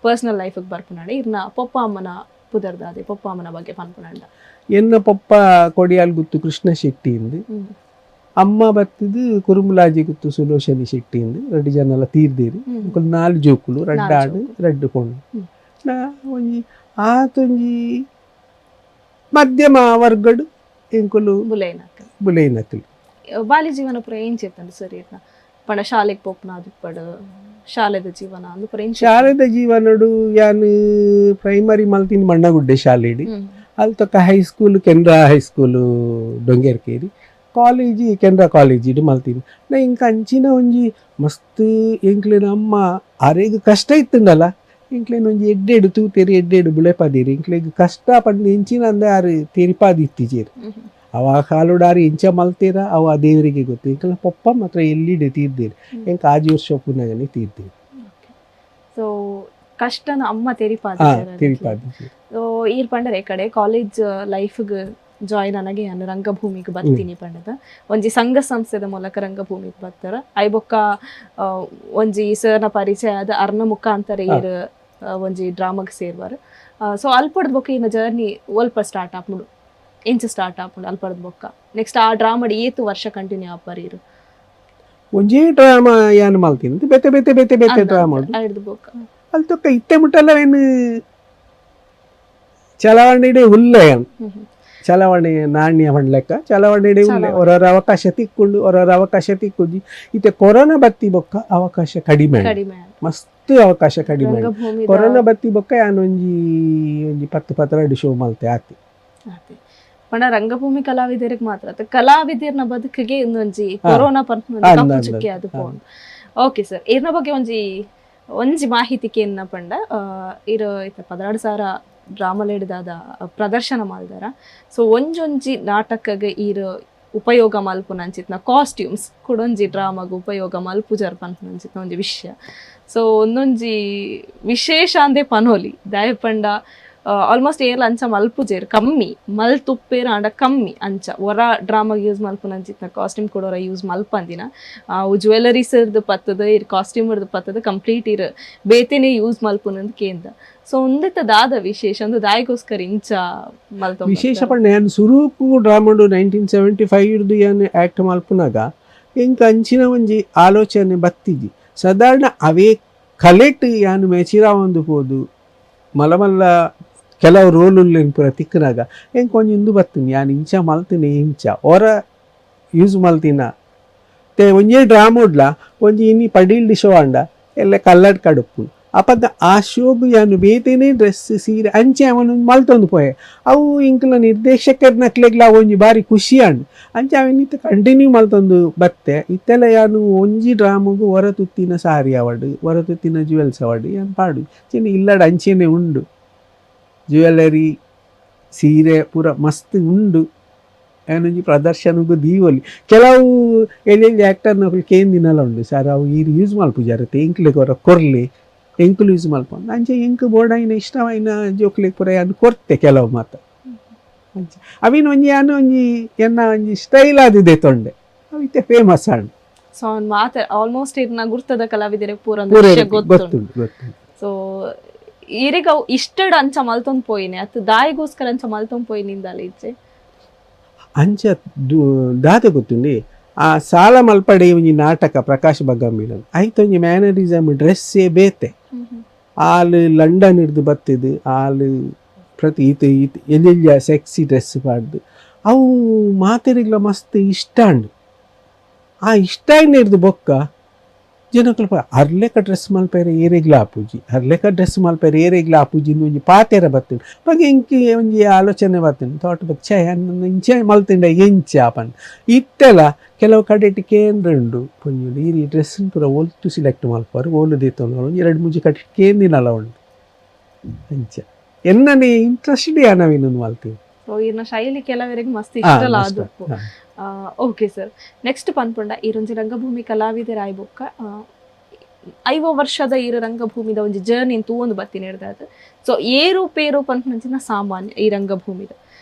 ಪರ್ಸನಲ್ ಲೈಫಿಗೆ ಬರ್ಪುನಾಡಿ ಇರ್ನ ಪಪ್ಪ ಅಮ್ಮನ ಪುದರ್ದಾದೆ ಪಪ್ಪ ಅಮ್ಮನ ಬಗ್ಗೆ ಪನ್ಪುನಾಂಡ. ಎನ್ನ ಪಪ್ಪ ಕೊಡಿಯಾಲ್ ಗುತ್ತು ಕೃಷ್ಣ ಶೆಟ್ಟಿಂದು, ಅಮ್ಮ ಬತ್ತಿದು ಕುರುಮುಲಾಜಿ ಗುತ್ತು ಸುಲೋಚನಿ ಶೆಟ್ಟಿಂದು. 2 ಜನ ಎಲ್ಲ ತೀರ್ದೇರಿ 4 ಜೋಕುಲು 2 ಆಡು 2 ಕೊಂಡು ನಾ ಒಂಜಿ ಆತೊಂಜಿ ಮಧ್ಯಮ ವರ್ಗಡು ಎಂಕುಲು ಬುಲೈನಕಲ್. ಬಾಲ್ಯ ಜೀವನ ಪುರ ಏನ್ ಚೇತಂಡು ಸರ್ ಇರ್ನ ಪಂಡ ಶಾಲೆಗೆ ಪೋಪ್ನ ಪಡು ಶಾಲೆದ ಜೀವನ ಅಂದು ಪುರ ಶಾಲೆದ ಜೀವನಡು ಯಾನು ಪ್ರೈಮರಿ ಮಲ್ತಿನ ಮಣ್ಣಗುಡ್ಡೆ ಶಾಲೆಡಿ ಅಲ್ಲಿ ತಕ್ಕ ಹೈಸ್ಕೂಲ್ ಕೆನರಾ ಹೈಸ್ಕೂಲು ಡೊಂಗೇರ್ಕೇರಿ, ಕಾಲೇಜಿ ಕೆನರಾ ಕಾಲೇಜ್ ಇಡು ಮಲ್ತೀನಿ ನಾ ಇಂಕ ಅಂಚಿನ ಒಂಜಿ ಮಸ್ತ್ ಎಂಕ್ಲಿನ ಅಮ್ಮ ಆರೇಗ ಕಷ್ಟ ಇತ್ತುಂಡಲ್ಲ ಇಂಕ್ಲೇನು ಒಂಜಿ ಎಡ್ಡೆಡು ತೂತೇರಿ ಎಡ್ಡೆಡು ಬುಳೆಪದಿರಿ ಇಂಕ್ಲೆಗ್ ಕಷ್ಟ ಪಂಡು ಎಂಚಿನ ಅಂದ ಆರು ತೆರಿಪಾದಿ ಇತ್ತೀಚೇರಿ ಅವ ಕಾಲುಡಾರು ಎಂಚ ಮಲ್ತೇರ ಅವ ದೇವರಿಗೆ ಗೊತ್ತು. ಇಂಕಲ ಪಪ್ಪ ಮಾತ್ರ ಎಲ್ಲಿಡೆ ತೀರ್ದೇರಿ ಎಂಕ ಆಜಿ ವರ್ಷ ಪುನಗನೆ ತೀರ್ದೇರಿ. ಸೊ ಕಷ್ಟನ ಅಮ್ಮ ತೆರಿಪಾದಿ. ಸೊ ಈರ್ ಪಂಡರೆ ಕಡೆ ಕಾಲೇಜ್ ಲೈಫ್ಗೆ ಜಾಯಿನ್ ನನಗೆ ನಾನು ರಂಗಭೂಮಿಗೆ ಬರ್ತೀನಿ ಪಂಡದ ಒಂಜಿ ಸಂಘ ಸಂಸ್ಥೆದ ಮೂಲಕ ರಂಗಭೂಮಿಗೆ ಬರ್ತಾರ. ಐಬೊಕ್ಕ ಒಂಜಿ ಸರ್ನ ಪರಿಚಯ ಆದ ಅರ್ನ ಮುಖಾಂತರ ಈರ್ ಒಂಜಿ ಡ್ರಾಮಾಗೆ ಸೇರ್ವಾರ. ಸೊ ಅಲ್ಪಡ್ದ ಬೊಕ್ಕ ಇನ್ನ ಜರ್ನಿ ಒಲ್ಪ ಸ್ಟಾರ್ಟ್ ಆಪ್ನುಡು ಎಂಚ ಸ್ಟಾರ್ಟ್ ಆಪುಂಡು ಅಲ್ಪಡ್ದ ಬೊಕ್ಕ ನೆಕ್ಸ್ಟ್ ಆ ಡ್ರಾಮಾಡ್ ಏತು ವರ್ಷ ಕಂಟಿನ್ಯೂ ಆಪಾರ ಇರು? ಒಂಜೇ ಡ್ರಾಮಾ ಯಾನ್ ಮಲ್ತೀನಿ ಬೇತೆ ಬೇತೆ ಬೇತೆ ಬೇತೆ ಡ್ರಾಮಾ ಐಡ್ದ ಬೊಕ್ಕ ಅಲ್ಲಿ ತಕ್ಕ ಇತ್ತೆ ಮುಟ್ಟಲ್ಲ ಏನು ಚಲವಣೆಡೆ ಉಲ್ಲೆಯನ್ ಚಲವಣೆ ನಾಣ್ಯ ಲೆಕ್ಕ ಚಲವಣೆಡೆ ಉಲ್ಲೆ ಅವರವರ ಅವಕಾಶ ತಿಕ್ಕೊಂಡು ಅವರವರ ಅವಕಾಶ ತಿಕ್ಕೊಂಡಿ ಇತ್ತೆ ಕೊರೋನಾ ಬತ್ತಿ ಬೊಕ್ಕ ಅವಕಾಶ ಕಡಿಮೆ ಮಸ್ತ್ ಅವಕಾಶ ಕಡಿಮೆ. ಕೊರೋನಾ ಬತ್ತಿ ಬೊಕ್ಕ ಯಾನ್ ಒಂಜಿ 10-12 ಶೋ ಮಲ್ತೆ ಆತಿ. ಪಂಡ ರಂಗಭೂಮಿ ಕಲಾವಿದರಿಗೆ ಮಾತ್ರ ಕಲಾವಿದರ್ನ ಬದುಕಿಗೆ ಇನ್ನೊಂಜಿ ಕೊರೋನಾ ಪಂಡ ಚುಕ್ಕಿ ಅದು ಪೋಂಡು. ಓಕೆ ಸರ್, ಇರ್ನ ಬಗ್ಗೆ ಒಂಜಿ ಮಾಹಿತಿಗೆ ಏನ ಪಂಡ ಇರು 16,000 ಡ್ರಾಮಾಲೇಡ್ದಾದ ಪ್ರದರ್ಶನ ಮಾಡಿದಾರ. ಸೊ ಒಂಜೊಂಜಿ ನಾಟಕಗೆ ಈರು ಉಪಯೋಗ ಮಲ್ಪುನಂಚಿತ್ನ ಕಾಸ್ಟ್ಯೂಮ್ಸ್ ಕೊಡೊಂಜಿ ಡ್ರಾಮಾಗ ಉಪಯೋಗ ಮಲ್ಪುಜರ್ ಪನ್ಪುನಂಚಿತ್ನ ಒಂಜಿ ವಿಷಯ. ಸೊ ಒಂದೊಂಜಿ ವಿಶೇಷ ಅಂದೆ ಪನೋಲಿ ದಯಪಂಡ ಆಲ್ಮೋಸ್ಟ್ ಏರ್ಲ ಅಂಚ ಮಲ್ಪುಜೇರು ಕಮ್ಮಿ ಮಲ್ತುಪ್ಪೇರ ಆಂಡ ಕಮ್ಮಿ ಅಂಚ ಹೊರ ಡ್ರಾಮಾಗೆ ಯೂಸ್ ಮಲ್ಪುನಂಚಿತ್ನ ಕಾಸ್ಟ್ಯೂಮ್ ಕೊಡೋರ ಯೂಸ್ ಮಲ್ಪಂದಿನ ಜ್ಯುವೆಲರೀಸ್ ಇರ್ದು ಪತ್ತದ ಇರ್ ಕಾಸ್ಟ್ಯೂಮ್ ಇರ್ದು ಪತ್ತದ ಕಂಪ್ಲೀಟ್ ಇರ್ ಬೇತೆನೆ ಯೂಸ್ ಮಲ್ಪುನಂದು ಕೇಂದ್ರ. ಸೊ ಒಂದೆತ್ತದಾದ ವಿಶೇಷ ಒಂದು ದಾಯಿಗೋಸ್ಕರ ಇಂಚ ಮಲ್ತ ವಿಶೇಷ ಪಂಡ ಯಾನ್ ಸುರೂಪು ಡ್ರಾಮಾಡು 1975 ಇರ್ದು ಯಾನ್ ಆಕ್ಟ್ ಮಲ್ಪುನಾಗ ಎಂಕ ಅಂಚಿನ ಒಂಜಿ ಆಲೋಚನೆ ಬತ್ತಿಜಿ ಸಾಧಾರಣ ಅವೇ ಕಲೆಟ್ ಯಾನ್ ಮೆಚಿರ ಒಂದು ಪೋದು ಮಲಮಲ್ಲ ಕೆಲವು ರೋಲು ಪೂರ ತಿಕ್ಕನಾಗ ಹೆಂಗೆ ಕೊಂಚ ಇಂದು ಬರ್ತೀನಿ ಯಾನ್ ಇಂಚ ಮಲ್ತೀನಿ ಇಂಚ ಹೊರ ಯೂಸ್ ಮಲ್ತಿನ ತೇ ಒಂಜೇ ಡ್ರಾಮೋಡ್ಲ ಒಂಜಿ ಇನ್ನಿ ಪಡೀಲ್ಡಿ ಶೋ ಅಂಡ ಎಲ್ಲ ಕಲ್ಲಡ್ ಕಡುಪು ಅಪದ ಆ ಶೋಗು ಯಾನು ಬೇತೇನೆ ಡ್ರೆಸ್ ಸೀರೆ ಅಂಚೆ ಅವನು ಮಲ್ತೊಂದು ಪೋಯೆ ಅವು ಇಂಕಲ ನಿರ್ದೇಶಕರ ನಕ್ಲೆಗ್ಲ ಒಂಜಿ ಬಾರಿ ಖುಷಿ ಅಂಡ್ ಅಂಚೆ ಅವನಿತ್ತ ಕಂಟಿನ್ಯೂ ಮಲ್ತೊಂದು ಬತ್ತೆ ಇತ್ತೆಲ್ಲ ಯಾನು ಒಂಜಿ ಡ್ರಾಮಗು ಹೊರತುತ್ತಿನ ಸಾರಿ ಅವಡು ಹೊರತುತ್ತಿನ ಜ್ಯುವೆಲ್ಸ್ ಅವಡು ಯಾನು ಪಾಡು ಚಿನ್ನ ಇಲ್ಲಡ ಅಂಚೆನೆ ಉಂಡು ಜ್ಯುವೆಲರಿ ಸೀರೆ ಪೂರ ಮಸ್ತ್ ಉಂಡು ಏನೊಂಜಿ ಪ್ರದರ್ಶನಗೂ ದೀವೊಲಿ ಕೆಲವು ಎಲ್ಲಿ ಆ್ಯಕ್ಟರ್ನ ಕೇಂದಿನೆಲ್ಲ ಉಂಡು ಸರ್ ಅವು ಈ ಯೂಸ್ ಮಲ್ಪುಜಾರತ್ತೆ ಎಂಕ್ಲೆಗೆ ಹೊರ ಕೊರ್ಲೆ ಎಂಕುಲು ಯೂಸ್ ಮಲ್ಪೊಂಡು ಅಂಚೆ ಎಂಕು ಬೋರ್ಡಾಯಿನ ಇಷ್ಟವಾಯಿನ ಜೋಕ್ಲೆಗೆ ಪೂರ ಯಾನು ಕೊರ್ತೆ ಕೆಲವು ಮಾತ ಅಂಚೆ ಅವಿನ ಒಂಜಿ ಯಾನು ಒಂಜಿ ಎನ್ನ ಒಂಜಿ ಸ್ಟೈಲ್ ಆದಿದೆ ತೊಂಡೆ ಅವಿತ್ತೆ ಫೇಮಸ್ ಅಂಡ್. ಸೊ ಮಾತ ಆಲ್ಮೋಸ್ಟ್ ಇರ್ನ ಗುರ್ತದ ಕಲಾವಿದರಿಗೆ ಪೂರ ಗೊತ್ತುಂಡು. ಸೊ ಇರಿಗ ಅವು ಇಷ್ಟಡ್ ಅಂಚ ಮಲ್ತೊಂದು ಪೋಯಿನಿ ಅತ್ತು ದಾಯಿಗೋಸ್ಕರ ಅಂಚ ಮಲ್ತೊಂದು ಪೋಯಿನಿಂದಲ್ಲ ಇಜ್ಜೆ ಅಂಚ ದಾದ ಗೊತ್ತುಂಡಿ ಆ ಸಾಲ ಮಲ್ಪಡೆ ಒಂಜಿ ನಾಟಕ ಪ್ರಕಾಶ್ ಬಗ್ಗಂಬಿಲನ್ ಐತ ಒಂಜಿ ಮ್ಯಾನರಿಸಮ್ ಡ್ರೆಸ್ಸೇ ಬೇತೆ ಆಲ್ ಲಂಡನ್ ಹಿಡ್ದು ಬತ್ತಿದ್ದು ಆಲ್ ಪ್ರತಿ ಈತ ಈತ ಎಲ್ಲೆಲ್ಲ ಸೆಕ್ಸಿ ಡ್ರೆಸ್ ಪಾಡ್ದು ಅವು ಮಾತೆರಿಗ್ಲ ಮಸ್ತ್ ಇಷ್ಟ ಅಂಡು ಆ ಇಷ್ಟ ಹಿಡ್ದು ಬೊಕ್ಕ ಜನಕ್ಲು ಅರ್ಲೆಕ ಡ್ರೆಸ್ ಮಲ್ಪೇರೆ ಏರೆಗ್ಲ ಆಪುಜಿ ಅರ್ಲೆಕ ಡ್ರೆಸ್ ಮಲ್ಪೇರೆ ಏರೆಗ್ಲ ಆಪುಜಿ ಒಂಜಿ ಪಾತೆರ ಬತ್ತಿನ ಬಗ್ಗೆ ಇಂಕಿ ಒಂಜಿ ಆಲೋಚನೆ ಬತ್ತಿನ ತೋಟ ಬಚ್ಚ ಇಂಚೆ ಮಲ್ತಿಂಡ ಎಂಚ ಆಪನ್ ಇತ್ತೆಲ್ಲ ಕೆಲವು ಕಡೆಟ್ ಕೇಂದ್ರಂಡು ಪೊಂಜುಂಡು ಈ ಡ್ರೆಸ್ ಪೂರ ಒಲ್ತು ಸಿಲೆಕ್ಟ್ ಮಲ್ಪಾರು ಓಲು ದೇತೊಂದು ಎರಡು ಮೂಜಿ ಕಟ್ಟಿ ಕೇಂದಿನಲ್ಲ ಉಂಡು ಅಂಚ ಎನ್ನನೆ ಇಂಟ್ರೆಸ್ಟ್ ಯಾನವಿನ ಮಲ್ತೀವಿ ಸೊ ಇರ್ನ ಶೈಲಿ ಕೆಲವರಿಗೆ ಮಸ್ತ್ ಇಷ್ಟಲ ಆದು ಓಕೆ ಸರ್ ನೆಕ್ಸ್ಟ್ ಪನ್ಪುಂಡ ಈರೊಂಜಿ ರಂಗಭೂಮಿ ಕಲಾವಿದರಾಯ್ ಬೊಕ್ಕ 5 ವರ್ಷದ ಈರ ರಂಗಭೂಮಿದ ಒಂಜಿ ಜರ್ನಿ ತೂವೊಂದು ಬತ್ತಿನ ಹಿಡ್ದಾದ ಸೊ ಏರು ಪೇರು ಪನ್ಪುನಂಚಿನ ಸಾಮಾನ್ಯ ಈ ರಂಗಭೂಮಿದ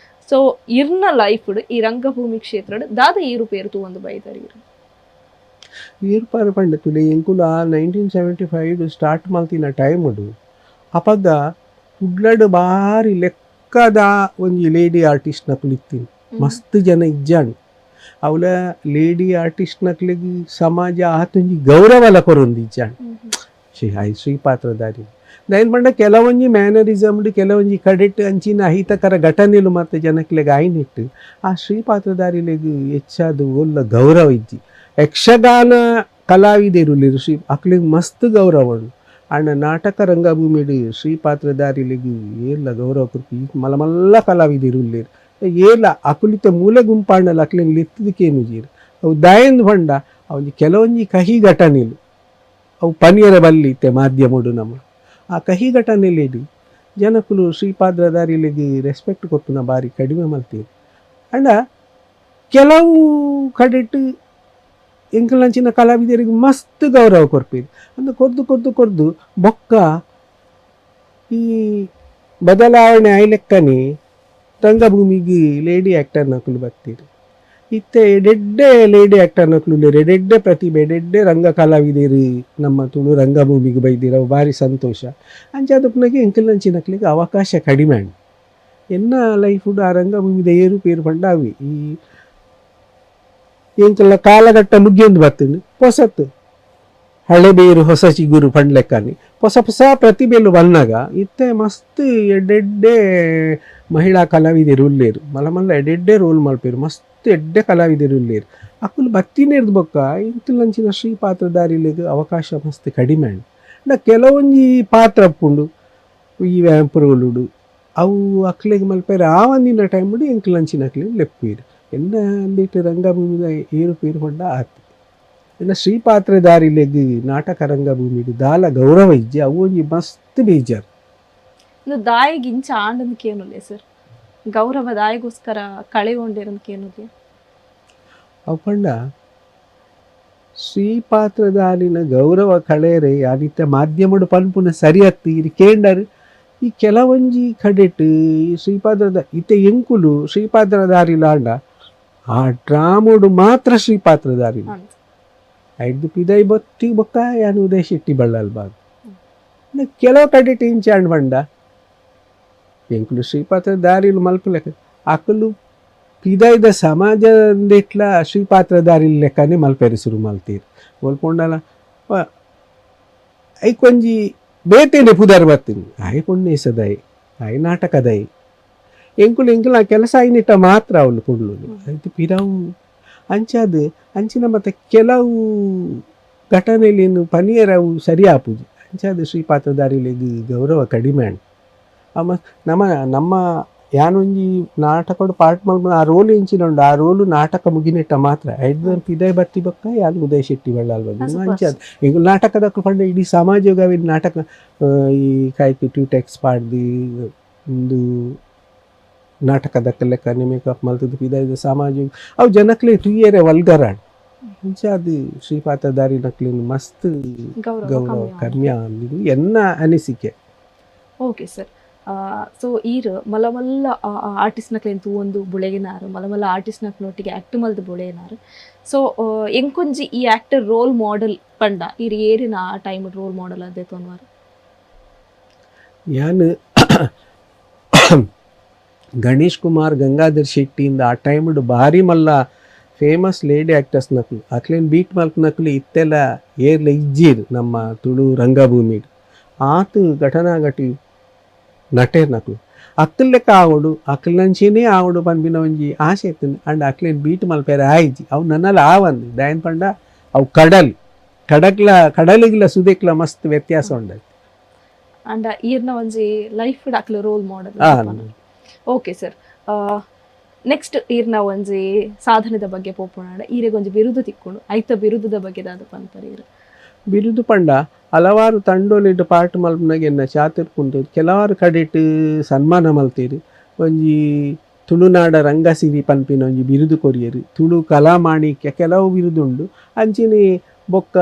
ಸೊ ಇರ್ನ ಲೈಫ್ ಈ ರಂಗಭೂಮಿ ಕ್ಷೇತ್ರ ದಾದ ಏರು ಪೇರು ತೂವೊಂದು ಬೈದಾರ ಏರು ಪಾರು ಪಂಡ ತುಲೆ ಎಂಕುಲ 1975 ಸ್ಟಾರ್ಟ್ ಮಲ್ತಿನ ಟೈಮ್ ಉಡು ಅಪಗ ಕುಡ್ಲಡ್ ಬಾರಿ ಲೆಕ್ಕದ ಒಂಜಿ ಲೇಡಿ ಆರ್ಟಿಸ್ಟ್ ನಕುಲು ಇತ್ತೀನಿ ಮಸ್ತ್ ಜನ ಇಜ್ಜಾಂಡ್ ಅವಳ ಲೇಡಿ ಆರ್ಟಿಸ್ಟ್ ನಕ್ಲಿಗೆ ಸಮಾಜ ಆತೊಂಜಿ ಗೌರವಲ ಕೊರೊಂದು ಇಜ್ಜಾಂಡ್ ಶ್ರೀಪಾತ್ರಧಾರಿ ದಯನ್ ಪಂಡ ಕೆಲವೊಂಜಿ ಮ್ಯಾನರಿಸಮ್ ಕೆಲವೊಂಜಿ ಕಡೆಟ್ ಅಂಚಿನ ಅಹಿತಕರ ಘಟನೆಲು ಮತ್ತೆ ಜನಕ್ಲೆಗ್ ಆಯ್ನಿಟ್ಟು ಆ ಶ್ರೀಪಾತ್ರಧಾರಿಲೆಗ್ ಹೆಚ್ಚಾದ ಒಲ್ಲ ಗೌರವ ಇಜ್ಜಿ ಯಕ್ಷಗಾನ ಕಲಾವಿದರುಲಿರು ಅಕ್ಲಿಗೆ ಮಸ್ತ್ ಗೌರವ ಉಂಡು ಅಣ್ಣ ನಾಟಕ ರಂಗಭೂಮಿಡು ಶ್ರೀಪಾತ್ರಧಾರಿಲೆಗ್ ಏರ್ಲ ಗೌರವ ಕೊರ್ಪಿ ಮಲ್ಲ ಕಲಾವಿದರುಲ್ಲೇರು ಏಲ ಅಕುಲಿತ ಮೂಲೆ ಗುಂಪಾಂಡಲ ಅಕ್ಲೆಂಗ್ ಲೆತ್ತದಕ್ಕೇನು ಜೀರು ಅವು ದಾಯಂದು ಪಂಡ ಅವೊಂಜಿ ಕೆಲವೊಂಜಿ ಕಹಿ ಘಟನೆಲು ಅವು ಪನಿಯರ ಬಲ್ಲಿತ್ತೆ ಮಾಧ್ಯಮಡು ನಮ್ಮ ಆ ಕಹಿ ಘಟನೆಲೇಡಿ ಜನಕುಲು ಶ್ರೀಪಾತ್ರಧಾರಿಲೆಗ್ ರೆಸ್ಪೆಕ್ಟ್ ಕೊಟ್ಟುನ ಬಾರಿ ಕಡಿಮೆ ಮಲ್ತೀರಿ ಅಂಡ ಕೆಲವು ಕಡೆಟ್ ಎಂಕಲ್ನಂಚಿನ ಕಲಾವಿದರಿಗೆ ಮಸ್ತ್ ಗೌರವ ಕೊರ್ಪೇರಿ ಅಂದ್ರೆ ಕೊರ್ದು ಬೊಕ್ಕ ಈ ಬದಲಾವಣೆ ಆಯ್ಲೆಕ್ಕನೆ ರಂಗಭೂಮಿಗೆ ಲೇಡಿ ಆ್ಯಕ್ಟರ್ ನಕಲು ಬರ್ತೀರಿ ಇತ್ತೆ ಎಡೆಡ್ಡೆ ಲೇಡಿ ಆ್ಯಕ್ಟರ್ ನಕಲು ಎಡೆಡ್ಡೆ ಪ್ರತಿಭೆ ಎಡೆಡ್ಡೆ ರಂಗ ಕಲಾವಿದೇರಿ ನಮ್ಮ ತುಳು ರಂಗಭೂಮಿಗೆ ಬೈದಿರ ಭಾರಿ ಸಂತೋಷ ಅಂಚಾದಪ್ಪನಾಗೆ ಎಂಕಲ್ನಂಚಿನಕ್ಲಿಗೆ ಅವಕಾಶ ಕಡಿಮೆ ಅಂಡು ಎನ್ನ ಲೈಫ್ ಆ ರಂಗಭೂಮಿದ ಏರು ಪೇರು ಪಂಡ ಅವಿ ಈ ಎಂಕಲ್ಲ ಕಾಲಘಟ್ಟ ಮುಗಿಯೊಂದು ಬರ್ತೀನಿ ಹೊಸತ್ತು ಹಳೆ ಬೇರು ಹೊಸ ಚಿಗುರು ಪಂಡ್ಲೆಕ್ಕನಿ ಹೊಸ ಪ್ರತಿಭೆಲು ಬಂದಾಗ ಇತ್ತೆ ಮಸ್ತ್ ಎಡ್ಡೆಡ್ಡೆ ಮಹಿಳಾ ಕಲಾವಿದರು ಉಲ್ಲೇರು ಮಲ್ಲ ಎಡೆಡ್ಡೆ ರೋಲ್ ಮಲ್ಪೇರು ಮಸ್ತ್ ಎಡ್ಡೆ ಕಲಾವಿದರು ಉಲ್ಲೇರು ಅಕ್ಕಲು ಬತ್ತಿನೇರ್ದು ಬೊಕ್ಕ ಇಂತಲಂಚಿನ ಶ್ರೀಪಾತ್ರಧಾರಿಲೆಗ್ ಅವಕಾಶ ಮಸ್ತ್ ಕಡಿಮೆ ಅಂಡ್ ಕೆಲವೊಂಜಿ ಪಾತ್ರ ಅಪ್ಪುಂಡು ಈ ವ್ಯಾಂಪುರುಗಳು ಅವು ಅಕ್ಲೆಗ್ ಮಲ್ಪೇರು ಆ ಒಂದಿನ ಟೈಮ್ ಎಂಕಲಂಚಿನ ಅಕ್ಲೆಗ್ ಲೆಪ್ಪೇರು ಎನ್ನ ಅಂದಿಟ್ಟು ರಂಗಭೂಮಿದ ಏರು ಪೇರು ಪಂಡ ಆತು ಇನ್ನು ಶ್ರೀಪಾತ್ರಧಾರಿಲೆಗ್ ನಾಟಕ ರಂಗಭೂಮಿಡು ದಾಲ ಗೌರವ ಇಜ್ಜಿ ಅವು ಒಂಜಿ ಮಸ್ತ್ ಬೇಜಾರು ಇದು ದಾಯಿಗೆ ಇಂಚ ಆಂಡದಕ್ಕೆ ಏನುಲ್ಲ ಸರ್ ಗೌರವ ದಾಯಿಗೋಸ್ಕರ ಕಳೆಗೊಂಡಿರೋದಕ್ಕೆ ಏನುಲ್ಲ ಅವು ಪಂಡ ಶ್ರೀಪಾತ್ರಧಾರಿನ ಗೌರವ ಕಳೆಯರೆ ಆದಿತ್ಯ ಮಾಧ್ಯಮಡು ಪನ್ಪುನ ಸರಿಯತ್ತು ಇದು ಕೇಂಡರು ಈ ಕೆಲವೊಂಜಿ ಕಡೆಟ್ ಈ ಶ್ರೀಪಾತ್ರದ ಇತ್ತೆ ಎಂಕುಲು ಶ್ರೀಪಾತ್ರಧಾರಿಲಾಂಡ ಆ ಡ್ರಾಮೋಡು ಮಾತ್ರ ಶ್ರೀಪಾತ್ರಧಾರಿ ಐದು ಪಿದೈ ಬತ್ತಿ ಬೊಕ್ಕ ಯಾನು ಉದಯ ಶೆಟ್ಟಿ ಬಳ್ಳಲ್ಬಾರ್ದು ಕೆಲವು ಕಡೆಟ್ ಇಂಚಾಂಡ್ ಬಂಡ ಎಂಕುಲು ಶ್ರೀಪಾತ್ರಧಾರಿಲು ಮಲ್ಪಲೆಕ್ಕ ಅಕಲು ಪಿದೈದ ಸಮಾಜದೆಟ್ಲ ಶ್ರೀಪಾತ್ರಧಾರಿ ಲೆಕ್ಕನೆ ಮಲ್ಪೆರೆ ಶುರು ಮಲ್ತೀರಿ ಮಲ್ಪೊಂಡಲ ಐಕೊಂಜಿ ಬೇತೇನೆ ಪುದರ್ ಬರ್ತೀನಿ ಆಯ್ ಪುಣ್ಯಸದೈ ಆಯ್ ನಾಟಕದೈ ಎಂಕುಲು ಆ ಕೆಲಸ ಆಯ್ನಿಟ್ಟ ಮಾತ್ರ ಅವಳು ಪುಡ್ಲು ಆಯ್ತು ಪಿರವು ಅಂಚಾದು ಅಂಚಿನ ಮತ್ತೆ ಕೆಲವು ಘಟನೆಯಲ್ಲೇನು ಪನಿಯರವು ಸರಿ ಆಪುಜಿ ಅಂಚಾದು ಶ್ರೀಪಾತ್ರಧಾರಿಲೆಗ್ ಗೌರವ ಕಡಿಮೆ ಅಂಡ್ ಅಮ್ಮ ನಮ್ಮ ಯಾನೊಂಜಿ ನಾಟಕಡು ಪಾರ್ಟ್ ಮಲ್ಪನ ಆ ರೋಲ್ ಎಂಚಿನುಂಡು ಆ ರೋಲು ನಾಟಕ ಮುಗಿನೆಟ್ಟ ಮಾತ್ರ ಐದು ಪಿದೈ ಬತ್ತಿ ಬೊಕ್ಕ ಯಾನು ಉದಯ ಶೆಟ್ಟಿ ಬಳ್ಳಾಲ್ ಬಂದು ಅಂಚಾದು ಈಗ ನಾಟಕದ ಪಂಡ ಇಡೀ ಸಮಾಜೋಗವಿನ ನಾಟಕ ಈ ಕಾಯ್ತು ಟ್ಯೂಟೆಕ್ಸ್ ಪಾಡ್ದು ಒಂದು ನಾಟಕದ ಲೆಕ್ಕ ಮೇಕಪ್ ಮಲ್ತದ್ದು ಪಿದೈದ ಸಮಾಜ ಅವು ಜನಕ್ಲೆ ತುಯ್ಯರೆ ವಲ್ಗರಾಡ್ ಅಂಚಾದು ಶ್ರೀಪಾತ್ರಧಾರಿ ನಕ್ಲಿನ ಮಸ್ತ್ ಗೌರವ ಕಮ್ಮಿ ಅಂದಿದ್ದು ಎನ್ನ ಅನಿಸಿಕೆ ಓಕೆ ಸರ್ ಸೊ ಈರ್ ಮಲ್ಲ ಆರ್ಟಿಸ್ಟ್ ನಕ್ಲೆಂತು ಒಂದು ಬುಳೆಗಿನಾರು ಮಲ್ಲ ಆರ್ಟಿಸ್ಟ್ ನಕ್ನೊಟ್ಟಿಗೆ ಆಕ್ಟ್ ಮಲ್ದ ಬುಳೆಗಿನಾರು ಸೊ ಎಂಕೊಂಜಿ ಈ ಆಕ್ಟರ್ ರೋಲ್ ಮಾಡೆಲ್ ಪಂಡ ಈರ್ ಏರಿನ ಆ ಟೈಮ್ ರೋಲ್ ಮಾಡೆಲ್ ಅದೇ ತೊನ್ವಾರು ಯಾನ್ ಗಣೇಶ್ ಕುಮಾರ್ ಗಂಗಾಧರ್ ಶೆಟ್ಟಿಯಿಂದ ಆ ಟೈಮ್ಡು ಭಾರಿ ಮಲ್ಲ ಫೇಮಸ್ ಲೇಡಿ ಆ್ಯಕ್ಟರ್ಸ್ ನಕಲು ಅಕ್ಲೇನು ಬೀಟ್ ಮಲ್ಕ್ ನಕಲು ಇತ್ತೆಲ್ಲ ಏರ್ಲ ಇಜ್ಜೀರು ನಮ್ಮ ತುಳು ರಂಗಭೂಮಿಡು ಆತು ಘಟನಾಘಟಿ ನಟೇರ್ ನಕಲು ಅಕ್ಕಲ್ ಲೆಕ್ಕ ಆವಡು ಅಕ್ಕಲ್ನಂಚಿನೇ ಆವಡು ಪನ್ಪಿನ ಒಂಜಿ ಆಸೆ ಇತ್ತು ಅಂಡ್ ಅಕ್ಲೇನು ಬೀಟ್ ಮಲ್ಪೇರೆ ಆಯ್ಜಿ ಅವು ನನ್ನಲ್ಲಿ ಆವಂದು ದಯನ್ ಪಂಡ ಅವು ಕಡಲಿಗ್ಲ ಸುದೆಕ್ಲ ಮಸ್ತ್ ವ್ಯತ್ಯಾಸ ಉಂಡದು ಅಂಡ ಈರ್ನ ಒಂಜಿ ಲೈಫ್ ಅಕ್ಲ role model. Okay sir, next ಈರ್ನ ಒಂಜಿ ಸಾಧನೆದ ಬಗ್ಗೆ ಪೋಪುನಾಡ ಈರೆಗ್ ಒಂಜಿ ಬಿರುದು ತಿಕ್ಕೊಂಡು ಐತ ಬಿರುದದ ಬಗ್ಗೆ ದಾದ ಪನ್ಪರ್ ಈರು ಬಿರುದು ಪಂಡ ಹಲವಾರು ತಂಡೋಲಿಟ್ಟು ಪಾರ್ಟ್ ಮಲ್ಪನಾಗ ಎನ್ನ ಚಾತುರ್ ಕುಂತು ಕೆಲವಾರು ಕಡೆಟ್ ಸನ್ಮಾನ ಮಲ್ತೀರಿ ಒಂಜಿ ತುಳುನಾಡ ರಂಗಸಿರಿ ಪನ್ಪಿನ ಒಂಜಿ ಬಿರುದು ಕೊರಿಯರು ತುಳು ಕಲಾಮಾಣಿಕ್ಯ ಕೆಲವು ಬಿರುದುಂಡು ಅಂಚಿನಿ ಬೊಕ್ಕ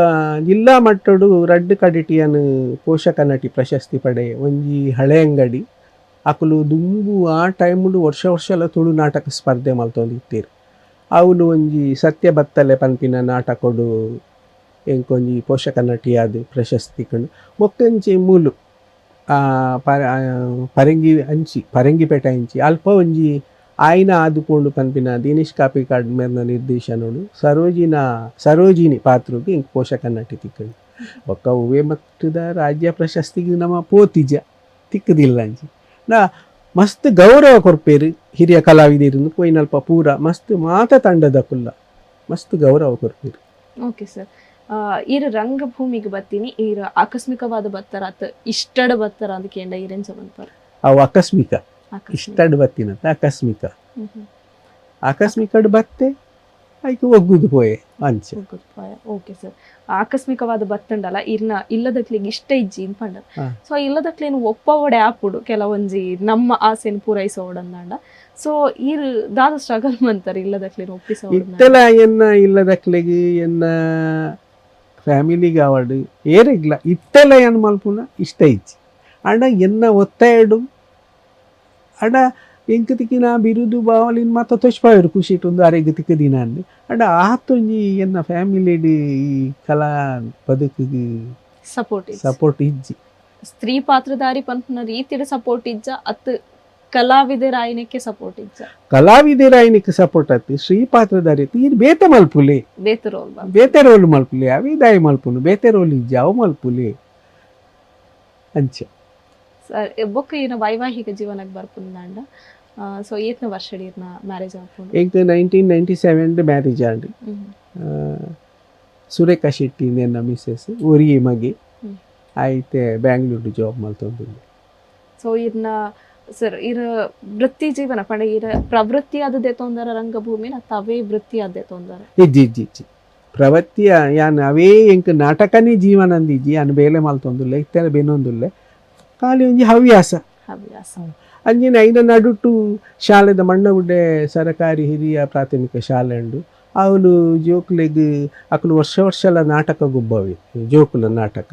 ಜಿಲ್ಲಾ ಮಟ್ಟಡು ರಡ್ಡ್ ಕಡಿಟಿಯನ್ ಪೋಷಕ ನಟಿ ಪ್ರಶಸ್ತಿ ಪಡೆ ಒಂಜಿ ಹಳೆ ಅಂಗಡಿ ಅಕುಲು ದುಂಬು ಆ ಟೈಮ್ಡು ವರ್ಷಲ ತುಳು ನಾಟಕ ಸ್ಪರ್ಧೆ ಮಲ್ತೊಂದಿತ್ತೀರು ಅವಳು ಒಂಜಿ ಸತ್ಯ ಬತ್ತಲೆ ಪನ್ಪಿನ ನಾಟಕಡು ಎಂಕೊಂಜಿ ಪೋಷಕ ನಟಿಯಾದ ಪ್ರಶಸ್ತಿ ಕಂಡು ಬೊಕ್ಕಂಚಿ ಮೂಲು ಪರಂಗಿಪೇಟ ಅಂಚಿ ಅಲ್ಪ ಒಂಜಿ ಆಯ್ನ ಆದುಕೊಂಡು ಪನ್ಪಿನ ದಿನೇಶ್ ಕಾಪಿಕಾಡ್ ಮೇರ್ನ ನಿರ್ದೇಶನೋಡು ಸರೋಜಿನಿ ಪಾತ್ರಗೆ ಇಂಕ್ ಪೋಷಕ ನಟಿ ತಿಕ್ಕಂಡು ಬೊಕ್ಕ ಉವೆ ಮಟ್ಟದ ರಾಜ್ಯ ಪ್ರಶಸ್ತಿಗೆ ನಮ್ಮ ಪೋತಿಜ ತಿಕ್ಕದಿಲ್ಲ ಅಂಚಿ ನಾ ಮಸ್ತ್ ಗೌರವ ಕೊರ್ಪೇರು ಹಿರಿಯ ಕಲಾವಿದರಿಂದ ಪೋಯಿನಲ್ಪ ಪೂರ ಮಸ್ತ್ ಮಾತ ತಂಡದ ಕುಲ್ಲ ಮಸ್ತ್ ಗೌರವ ಕೊರ್ಪೇರು. ಓಕೆ ಸರ್, ಈರ ರಂಗಭೂಮಿಗೆ ಬತ್ತೀನಿ ಈರ ಆಕಸ್ಮಿಕವಾದ ಬತ್ತರ ಅತ್ತ ಇಷ್ಟಡ ಬತ್ತರ ಅಂತ ಕೇಂಡ ಈರೆಂಚ ಬಂತಾರೆ ಅವು ಆಕಸ್ಮಿಕ ಇಷ್ಟಡ್ ಬತ್ತಿನಂತ ಆಕಸ್ಮಿಕಡ್ ಬತ್ತೆ ಆಯ್ಕೆ ಒಗ್ಗುದು ಪೋಯೆ ಅಂಚೆ. ಓಕೆ ಸರ್, ಆಕಸ್ಮಿಕವಾದ ಬತ್ತಂಡಲ್ಲ ಇರ್ನ ಇಲ್ಲದಕ್ಲಿಗೆ ಇಷ್ಟ ಇಜ್ಜಿ ಪಂಡ ಸೊ ಇಲ್ಲದಕ್ಲೇನು ಒಪ್ಪವಡೆ ಆಪುಡು ಕೆಲವೊಂಜಿ ನಮ್ಮ ಆಸೆನ್ ಪೂರೈಸೋಡಂದಾಂಡ ಸೊ ಈರ್ ದಾದ ಸ್ಟ್ರಗಲ್ ಮಂತಾರೆ ಇಲ್ಲದಕ್ಲೇನು ಒಪ್ಪಿಸೋ ಇತ್ತೆಲ ಎನ್ನ ಇಲ್ಲದಕ್ಲೆಗೆ ಎನ್ನ ಫ್ಯಾಮಿಲಿಗೆ ಅವಡು ಏರೆಗ್ಲ ಇತ್ತೆಲ ಏನು ಮಲ್ಪುನ ಇಷ್ಟ ಇಜ್ಜಿ ಅಣ್ಣ ಎನ್ನ ಒತ್ತಾಯಡು ಅಣ್ಣ ಎಂಕ್ ತಿಕ್ಕಿನ ಬಿರುದು ಬಾವಲಿನ ಮಾತ ತೊಚ್ಪಾಯರು ಖುಷಿ ಇಟ್ಟೊಂದು ಆರೋಗ್ಯ ತಿಕ್ಕ ದಿನ ಅಂದು ಅಂಡ ಆತೊಂಜಿ ಎನ್ನ ಫ್ಯಾಮಿಲಿಡ್ ಈ ಕಲಾ ಬದುಕಿಗೆ ಸಪೋರ್ಟ್ ಇಜ್ಜಿ ಸ್ತ್ರೀ ಪಾತ್ರಧಾರಿ ಪನ್ಪುನ ರೀತಿಯ ಸಪೋರ್ಟ್ ಇಜ್ಜ ಅತ್ ಕಲಾವಿದರಾಯನಕ್ಕೆ ಸಪೋರ್ಟ್ ಆಯ್ತು ಶ್ರೀ ಪಾತ್ರಧಾರಿ ಇದು ಬೇತೆ ಮಲ್ಪುಲೆ ಬೇತೆ ರೋಲ್ ಮಲ್ಪುಲೆ ಅವಿದಾಯ ಮಲ್ಪುನು ಬೇತೆ ರೋಲ್ ಇಜ್ಜ ಅವು ಮಲ್ಪುಲೆ ಅಂಚೆ. ಬೊಕ್ಕ ಈನ ವೈವಾಹಿಕ ಜೀವನಕ್ಕೆ ಬರ್ಪುಂದಾಂಡ ಸೊ ಏತ್ನ ವರ್ಷಡ್ ಈರ್ನ ಮ್ಯಾರೇಜ್ ಆಪುಂಡು ಎಂಕ್ 1997 ಮ್ಯಾರೇಜ್ ಆಂಡಿ ಸುರೇಖಾ ಶೆಟ್ಟಿ ಎನ್ನ ಮಿಸ್ಸೆಸ್ ಊರಿಗೆ ಮಗೆ ಆಯ್ತೆ ಬ್ಯಾಂಗ್ಳೂರು ಜಾಬ್ ಮಲ್ತೊಂದು. ಸೊ ಈರ್ನ ಸರ್ ಈರ ವೃತ್ತಿ ಜೀವನ ಪಂಡ ಈರ ಪ್ರವೃತ್ತಿ ಆದದೇ ತೊಂದರ ರಂಗಭೂಮಿನ ತವೇ ವೃತ್ತಿ ಆದದೇ ತೊಂದರ ಇಜ್ಜಿ ಪ್ರವೃತ್ತಿ ಯಾನ್ ಅವೇ ಎಂಕ್ ನಾಟಕನೇ ಜೀವನ ಅಂದಿಜ್ಜಿ ಅನ್ ಬೇಲೆ ಮಲ್ತೊಂದುಲ್ಲೆ ಇತ್ತೆಲ್ಲ ಬೇನೊಂದುಲ್ಲೆ ಖಾಲಿ ಒಂಜಿ ಹವ್ಯಾಸ ಅಂಜಿನ ಐನ ನಡುಟು ಶಾಲೆದ ಮಣ್ಣಗುಡ್ಡೆ ಸರಕಾರಿ ಹಿರಿಯ ಪ್ರಾಥಮಿಕ ಶಾಲೆ ಉಂಡು ಅವಳು ಜೋಕ್ಲೆಗ್ ಅಕಲು ವರ್ಷಲ ನಾಟಕ ಗುಬ್ಬವೆ ಜೋಕುಲ ನಾಟಕ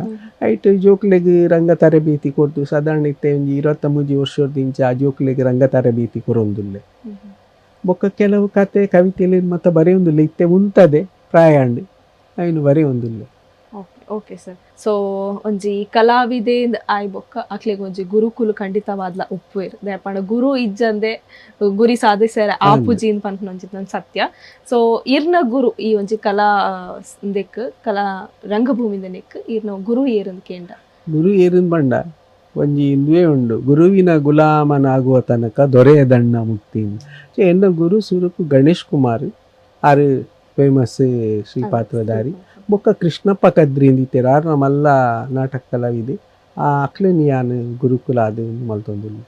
ಐಟ್ ಜೋಕ್ಲೆಗ್ ರಂಗ ತರಬೇತಿ ಕೊಟ್ಟು ಸಾಧಾರಣ ಇತ್ತೆ ಒಂಜಿ 23 ವರ್ಷದಿಂಚ ಆ ಜೋಕ್ಲೆಗ್ ರಂಗ ತರಬೇತಿ ಕೊರೊಂದುಲ್ಲೆ ಬೊಕ್ಕ ಕೆಲವು ಕತೆ ಕವಿತೆಲಿ ಮತ್ತೆ ಬರೆಯೊಂದುಲ್ಲೆ ಇತ್ತೆ ಉಂತದೆ ಪ್ರಾಯಾಂಡ್ ಐನು ಬರೆಯೊಂದುಲ್ಲೆ. ಓಕೆ ಸರ್, ಸೊ ಒಂಜಿ ಕಲಾವಿದೆ ಆಯ್ ಬೊಕ್ಕ ಅಕ್ಲೆಗ್ ಒಂಜಿ ಗುರುಕುಲು ಖಂಡಿತವಾದ್ಲ ಉಪ್ಪುವೆರು ದಯಪಂಡ ಗುರು ಇಜ್ಜಂದೆ ಗುರಿ ಸಾಧಿಸ್ಯಾರ ಆಪುಜಿ ಅಂತ ಪನ್ಪುನ ಒಂಜಿ ನನ್ ಸತ್ಯ. ಸೊ ಇರ್ನ ಗುರು ಈ ಒಂಜಿ ಕಲಾ ದೆಕ್ ಕಲಾ ರಂಗಭೂಮಿದ ನೆಕ್ ಇರ್ನ ಗುರು ಏರಂದ್ ಕೇಂಡ ಗುರು ಏರಂದ್ ಬಂಡ ಒಂಜಿ ಇಂದುವೆ ಉಂಡು ಗುರುವಿನ ಗುಲಾಮನಾಗುವ ತನಕ ದೊರೆಯ ದಂಡ ಮುಕ್ತಿ. ಎನ್ನ ಗುರು ಸುರುಕು ಗಣೇಶ್ ಕುಮಾರ್ ಆರು ಫೇಮಸ್ ಶ್ರೀ ಪಾತ್ರಧಾರಿ ಬೊಕ್ಕ ಕೃಷ್ಣಪ್ಪ ಕದ್ರಿ ಅಂದಿತ್ತೇರ ಆರ್ನ ಮಲ್ಲ ನಾಟಕ ಕಲಾವಿದೆ ಆ ಅಕ್ಲೆನ್ ಯಾನ್ ಗುರುಕುಲ ಅದು ಮಲ್ತೊಂದುಲ್ಲೆ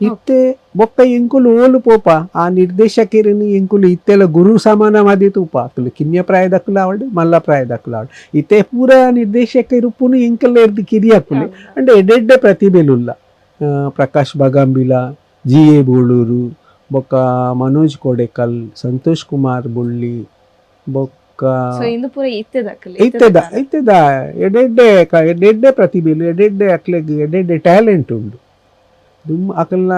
ಇತ್ತೆ ಬೊಕ್ಕ ಎಂಕುಲು ಓಲು ಪೋಪ ಆ ನಿರ್ದೇಶಕರಿನಿ ಎಂಕುಲು ಇತ್ತೆಲ ಗುರು ಸಮಾನ ಮಾದಿತುಪ ಅಕ್ಲು ಕಿನ್ಯ ಪ್ರಾಯದಕ್ಕುಲ ಅವಡು ಮಲ್ಲ ಪ್ರಾಯದಕ್ಕುಲ ಅವಡು ಇತ್ತೆ ಪೂರ ನಿರ್ದೇಶಕರುಪ್ಪುನು ಎಂಕಲ್ಲ ಇರ್ದು ಕಿರಿ ಅಕ್ಕುಲೆ ಅಂಡ್ ಎಡೆಡ್ಡೆ ಪ್ರತಿಭೆಲುಲ್ಲ ಪ್ರಕಾಶ್ ಬಗಾಂಬಿಲ ಜಿ.ಎ. ಬೋಳೂರು ಬೊಕ್ಕ ಮನೋಜ್ ಕೋಡೆಕಲ್ ಸಂತೋಷ್ ಕುಮಾರ್ ಬುಳ್ಳಿ ಬೊಕ್ಕ ಇತ್ತೆದ ಎಡೆಡ್ಡೆ ಪ್ರತಿಭೆಲು ಎಡೆಡ್ಡೆ ಅಕ್ಲೆಗ್ ಎಡೆಡ್ಡೆ ಟ್ಯಾಲೆಂಟ್ ಉಂಡು ದುಮ್ ಅಕಲ್ನ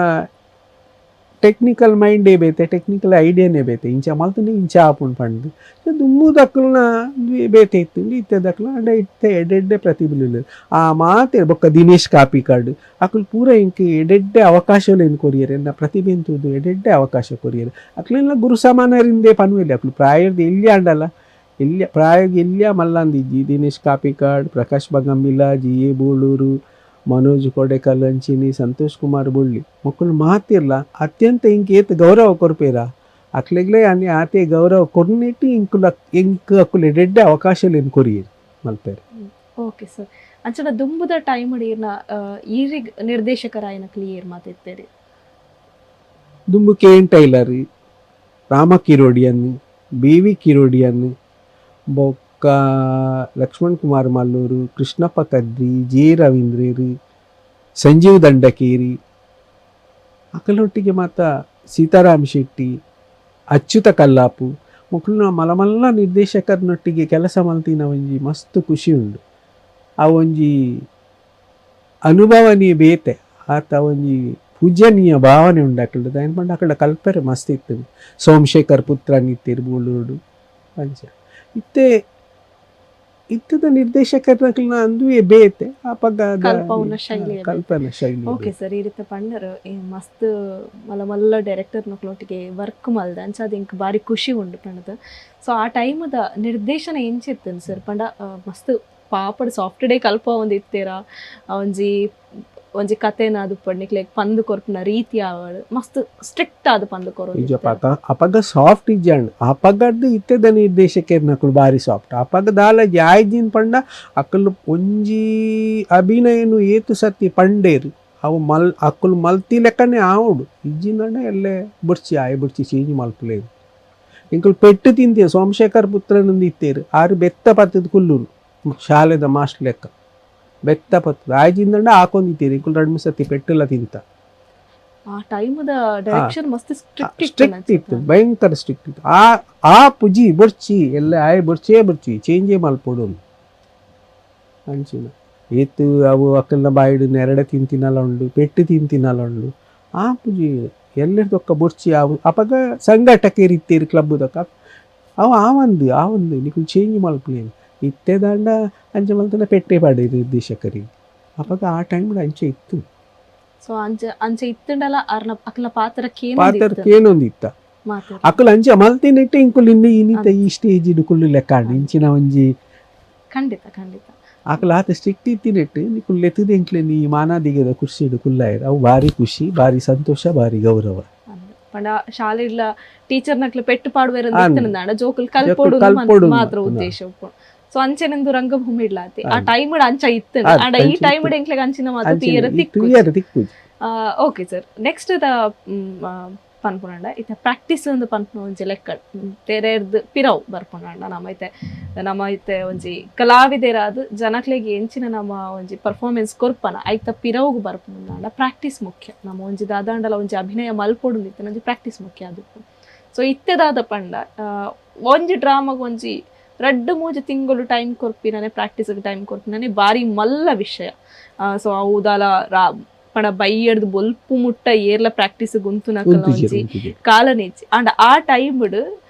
ಟೆಕ್ನಿಕಲ್ ಮೈಂಡ್ ಬೇತೆ ಟೆಕ್ನಿಕಲ್ ಐಡಿಯಾನೇ ಬೇತೆ ಇಂಚ ಮಲ್ತನೆ ಇಂಚ ಆಪುಂಡು ಪಂಡು ದುಮ್ಮು ದಕ್ಕಲ್ನ ಬೇತೆ ಇತ್ತು ಇತ್ತೆ ದಕ್ಕಲ ಅಂಡ ಇತ್ತೆ ಎಡೆಡ್ಡೆ ಪ್ರತಿಭೆ ಆ ಮಾತೆ ಬೊಕ್ಕ ದಿನೇಶ್ ಕಾಪಿಕಾಡ್ ಅಕುಲು ಪೂರ ಇಂಕ ಎಡೆಡ್ಡೆ ಅವಕಾಶಗಳು ಏನು ಕೊರಿಯರು ಎನ್ನ ಪ್ರತಿಭೆ ಅಂತದ್ದು ಎಡೆಡ್ಡೆ ಅವಕಾಶ ಕೊರಿಯರು ಅಕ್ಲೆಲ್ಲ ಗುರು ಸಮಾನರಿಂದೇ ಪನ್ವೆಲ್ಲಿ ಅಕುಲು ಪ್ರಾಯದ ಎಲ್ಲಿ ಆಂಡಲ್ಲ ಎಲ್ಲಿಯ ಪ್ರಾಯೋಗಿ ಎಲ್ಲಿಯ ಮಲ್ಲಂದಿಜ್ಜಿ ದಿನೇಶ್ ಕಾಪಿಕಾಡ್ ಪ್ರಕಾಶ್ ಬಗಂಬಿಲ ಜಿ ಎ ಬೋಳೂರು ಮನೋಜ್ ಕೊಡೆಕಲ್ ಅಂಚಿನಿ ಸಂತೋಷ್ ಕುಮಾರ್ ಬುಳ್ಳಿ ಮಕ್ಕಳು ಮಾತಿರ್ಲ ಅತ್ಯಂತ ಇಂಕೇತ್ ಗೌರವ ಕೊರ್ಪೇರ ಅಕ್ಲೆಗ್ಲೇ ಅನಿ ಆತೆ ಗೌರವ ಕೊರ್ನಿಟ್ಟು ಇಂಕುಲ ಇಂಕ್ ಅಕ್ಕುಲು ಎಡೆಡ್ಡೆ ಅವಕಾಶಲೇನು ಕೊರಿಯರು ಮಲ್ಪೇರು. ಓಕೆ ಸರ್ ಅಂಚನ ದುಂಬುದ ಟೈಮ್ ಇರ್ನ ಈರಿಗ್ ನಿರ್ದೇಶಕರಾಯನ ಕ್ಲಿಯರ್ ಮಾತಿರ್ತೀರಿ ದುಂಬು K N Tailor Rama Kirodiyan B V Kirodiyan ಬೊಕ್ಕ ಲಕ್ಷ್ಮಣ್ ಕುಮಾರ್ ಮಲ್ಲೂರು ಕೃಷ್ಣಪ್ಪ ಕದ್ರಿ ಜೆ ರವೀಂದ್ರರು ಸಂಜೀವ್ ದಂಡಕೇರಿ ಅಕಲೊಟ್ಟಿಗೆ ಮಾತ ಸೀತಾರಾಮ್ ಶೆಟ್ಟಿ ಅಚ್ಯುತ ಕಲ್ಲಾಪು ಮಕ್ಕಳು ಮಲಮಲ್ಲ ನಿರ್ದೇಶಕರನೊಟ್ಟಿಗೆ ಕೆಲಸ ಮಲ್ತಿನ ಒಂಜಿ ಮಸ್ತ್ ಖುಷಿ ಉಂಡು ಆ ಒಂಜಿ ಅನುಭವನೀಯ ಬೇತೆ ಆತ ಒಂಜಿ ಪೂಜ್ಯನೀಯ ಭಾವನೆ ಉಂಡು ಅಕಲ್ದು ಏನು ಪಂಡ ಅಕಲ್ಡ ಕಲ್ಪರೆ ಮಸ್ತ್ ಇತ್ತು ಸೋಮಶೇಖರ್ ಪುತ್ರ ನಿತ್ತಿರು ಬೂಳೂರು ಪಂಚ ಇತ್ತೆ ಇತ್ತದ ನಿರ್ದೇಶಕರನ್ನ ಅಂದುವೆ ಬೇತೆ ಕಲ್ಪವನ ಶೈಲಿ ಕಲ್ಪನಾ ಶೈಲಿ. ಓಕೆ ಸರ್ ಈ ರೀತಿ ಪಂಡರ್ ಮಸ್ತ್ ಮಲ್ಲ ಡೈರೆಕ್ಟರ್ ನೊಟ್ಟಿಗೆ ವರ್ಕ್ ಮಲ್ದ ಅಂಚ ಅದು ಇಂಕ್ ಬಾರಿ ಖುಷಿ ಉಂಡು ಪಂಡದ ಸೊ ಆ ಟೈಮದ ನಿರ್ದೇಶನ ಎಂಚಿರ್ತೇನೆ ಸರ್ ಪಂಡ ಮಸ್ತ್ ಪಾಪಡ್ ಸಾಫ್ಟ್ ಡೇ ಕಲ್ಪ ಒಂದು ಇತ್ತೀರ ಒಂಜಿ ಕಥೆನ ಅದು ಪಡ್ನಿಕ್ ಲೈಕ್ ಪಂದು ಕೊರ್ಪಿನ ರೀತಿ ಆವಡ್ ಮಸ್ತ್ ಸ್ಟ್ರಿಕ್ಟ್ ಆದ ಪಂದು ಕೊರೋ ಅಪಗ ಸಾಫ್ಟ್ ಇಜ್ಜಂಡ್ ಅಪಗದ್ದು ಇತ್ತದ ನಿರ್ದೇಶಕರ್ ನಕಲು ಬಾರಿ ಸಾಫ್ಟ್ ಅಪಗ ದಾಲ ಯಾಯ್ಜಿನ್ ಪಂಡ ಅಕಲು ಒಂಜಿ ಅಭಿನಯನು ಏತು ಸತಿ ಪಂಡೇರು ಅವು ಅಕ್ಕಲು ಮಲ್ತಿ ಲೆಕ್ಕನೆ ಆವಡು ಇಜ್ಜಿನ ಎಲ್ಲೇ ಬುಡ್ಚಿ ಚೇಂಜ್ ಮಲ್ಪಲೇರು ಇಂಕಲು ಪೆಟ್ಟು ತಿಂತೀಯ ಸೋಮಶೇಖರ್ ಪುತ್ರನೊಂದು ಇತ್ತೇರು ಆರು ಬೆತ್ತ ಪತ್ತದ ಕುಲ್ಲೂರು ಶಾಲೆದ ಮಾಸ್ಟರ್ ಲೆಕ್ಕ ಬೆತ್ತ ಪತ್ತದ ಆಯ್ಜಿಂದಂಡ ಹಾಕೊಂಡಿತ್ತೀರಿ ಇಂಕಲು 2 ಸತಿ ಪೆಟ್ಟೆಲ್ಲ ತಿಂತ ಆ ಟೈಮದ ಡೈರೆಕ್ಷನ್ ಮಸ್ತ್ ಸ್ಟ್ರಿಕ್ಟ್ ಇತ್ತು ಭಯಂಕರ ಸ್ಟ್ರಿಕ್ಟ್ ಇತ್ತು ಆ ಪುಜಿ ಬುಡ್ಚಿ ಎಲ್ಲ ಆಯ್ ಬುಡ್ಚಿ ಚೇಂಜೇ ಮಲ್ಪೋಡು ಅಂಚಿನ ಏತು ಅವು ಅಕ್ಕಲ್ನ ಬಾಯಿಡು ನೆರಡೆ ತಿಂತಿನಲ್ಲ ಉಂಡು ಪೆಟ್ಟು ತಿಂತಿನಲ್ಲ ಉಂಡು ಆ ಪುಜಿ ಎಲ್ಲರದೊಕ್ಕ ಬುಡ್ಚಿ ಅವು ಅಪಗ ಸಂಘಟಕ್ಕೆ ಇರ್ತೀರಿ ಕ್ಲಬ್ದಕ್ಕ ಅವು ಆ ಒಂದು ನೀವು ಚೇಂಜ್ ಮಲ್ಪಲೇನು ಇತ್ತೆ ದಾಂಡ ಅಂಚ ಮಲ್ತನ ಪೆಟ್ಟೆ ಪಾಡಿ ನಿರ್ದೇಶಕರಿಗೆ ಅಪಗ ಆ ಟೈಮ್ ಅಂಚೆ ಇತ್ತು ಸೊ ಅಂಚೆ ಇತ್ತಂಡಲ್ಲ ಅಕ್ಲ ಪಾತ್ರಕ್ಕೇನೊಂದು ಇತ್ತ ಅಕ್ಕಲು ಅಂಚೆ ಮಲ್ತಿನಿಟ್ಟು ಇಂಕುಲು ಇನ್ನಿತ ಈ ಸ್ಟೇಜ್ ಇಡುಕುಲ್ಲು ಲೆಕ್ಕಾಂಡು ಇಂಚಿನ ಒಂಜಿ ಖಂಡಿತ ಅಕ್ಕಲು ಆತ ಸ್ಟ್ರಿಕ್ಟ್ ಇತ್ತಿನಿಟ್ಟು ನಿಕುಲ್ ಲೆತ್ತದ ಇಂಕ್ಲೆ ನೀ ಮಾನಾದಿಗದ ಖುಷಿ ಇಡುಕುಲ್ಲಾಯಿರು ಅವು ಭಾರಿ ಖುಷಿ ಭಾರಿ ಸಂತೋಷ ಭಾರಿ ಗೌರವ ಪಂಡ ಶಾಲೆಡ್ಲ ಟೀಚರ್ ನಕ್ಲೆ ಪೆಟ್ಟು ಪಾಡುವೇರ ಜೋಕುಲ್ ಕಲ್ಪೋಡು ಮಾತ್ರ ಉದ್ದೇಶ ಸೊ ಅಂಚೆನೆಂದು ರಂಗಭೂಮಿ ಇಡ್ಲಾತಿ ಆ ಟೈಮ್ ಅಂಚ ಇತ್ತು ಅಂಡ ಈ ಟೈಮ್ ಎಂಕ್ಲೆಗ್ ಅಂಚಿನ ಮಾತು ತೀರ ತಿಕ್ಕು ಓಕೆ ಸರ್ ನೆಕ್ಸ್ಟ್ ಪನ್ಪುನಂಡ ಇತ್ತ ಪ್ರಾಕ್ಟೀಸ್ ಒಂದು ಪನ್ಪುನ ಒಂಜಿ ಲೆಕ್ಕ ತೆರೆರ್ದು ಪಿರವು ಬರ್ಪುನಂಡ ನಮ್ಮ ಇತ್ತೆ ಒಂಜಿ ಕಲಾವಿದೆರಾದು ಜನಕ್ಲೆಗ್ ಎಂಚಿನ ನಮ್ಮ ಒಂಜಿ ಪರ್ಫಾರ್ಮೆನ್ಸ್ ಕೊರ್ಪನ ಐತ ಪಿರವುಗು ಬರ್ಪುನಂಡ ಪ್ರಾಕ್ಟೀಸ್ ಮುಖ್ಯ ನಮ್ಮ ಒಂಜಿ ದಾದಾಂಡಲ ಒಂಜಿ ಅಭಿನಯ ಮಲ್ಪೊಡು ಇತ್ತೆ ಒಂಜಿ ಪ್ರಾಕ್ಟೀಸ್ ಮುಖ್ಯ ಅದು ಸೊ ಇತ್ತೆದಾದ ಪಂಡ ಒಂಜಿ ಡ್ರಾಮಾಗ ಒಂಜಿ 2-3 ತಿಂಗಳು ಟೈಮ್ ಕೊರ್ಪಿನೇ ಪ್ರಾಕ್ಟೀಸ್ಗೆ ಟೈಮ್ ಕೊರ್ಪಿನೇ ಬಾರಿ ಮಲ್ಲ ವಿಷಯ ಸೊ ಅವುದಾಲ ಪಣ ಬೈಯಡ್ದು ಬೊಲ್ಪು ಮುಟ್ಟ ಏರ್ಲ ಪ್ರಾಕ್ಟೀಸ್ ಗುಂತು ನಕಲೊಂಜಿ ಕಾಲನೇಜಿ ಅಂಡ್ ಆ ಟೈಮ್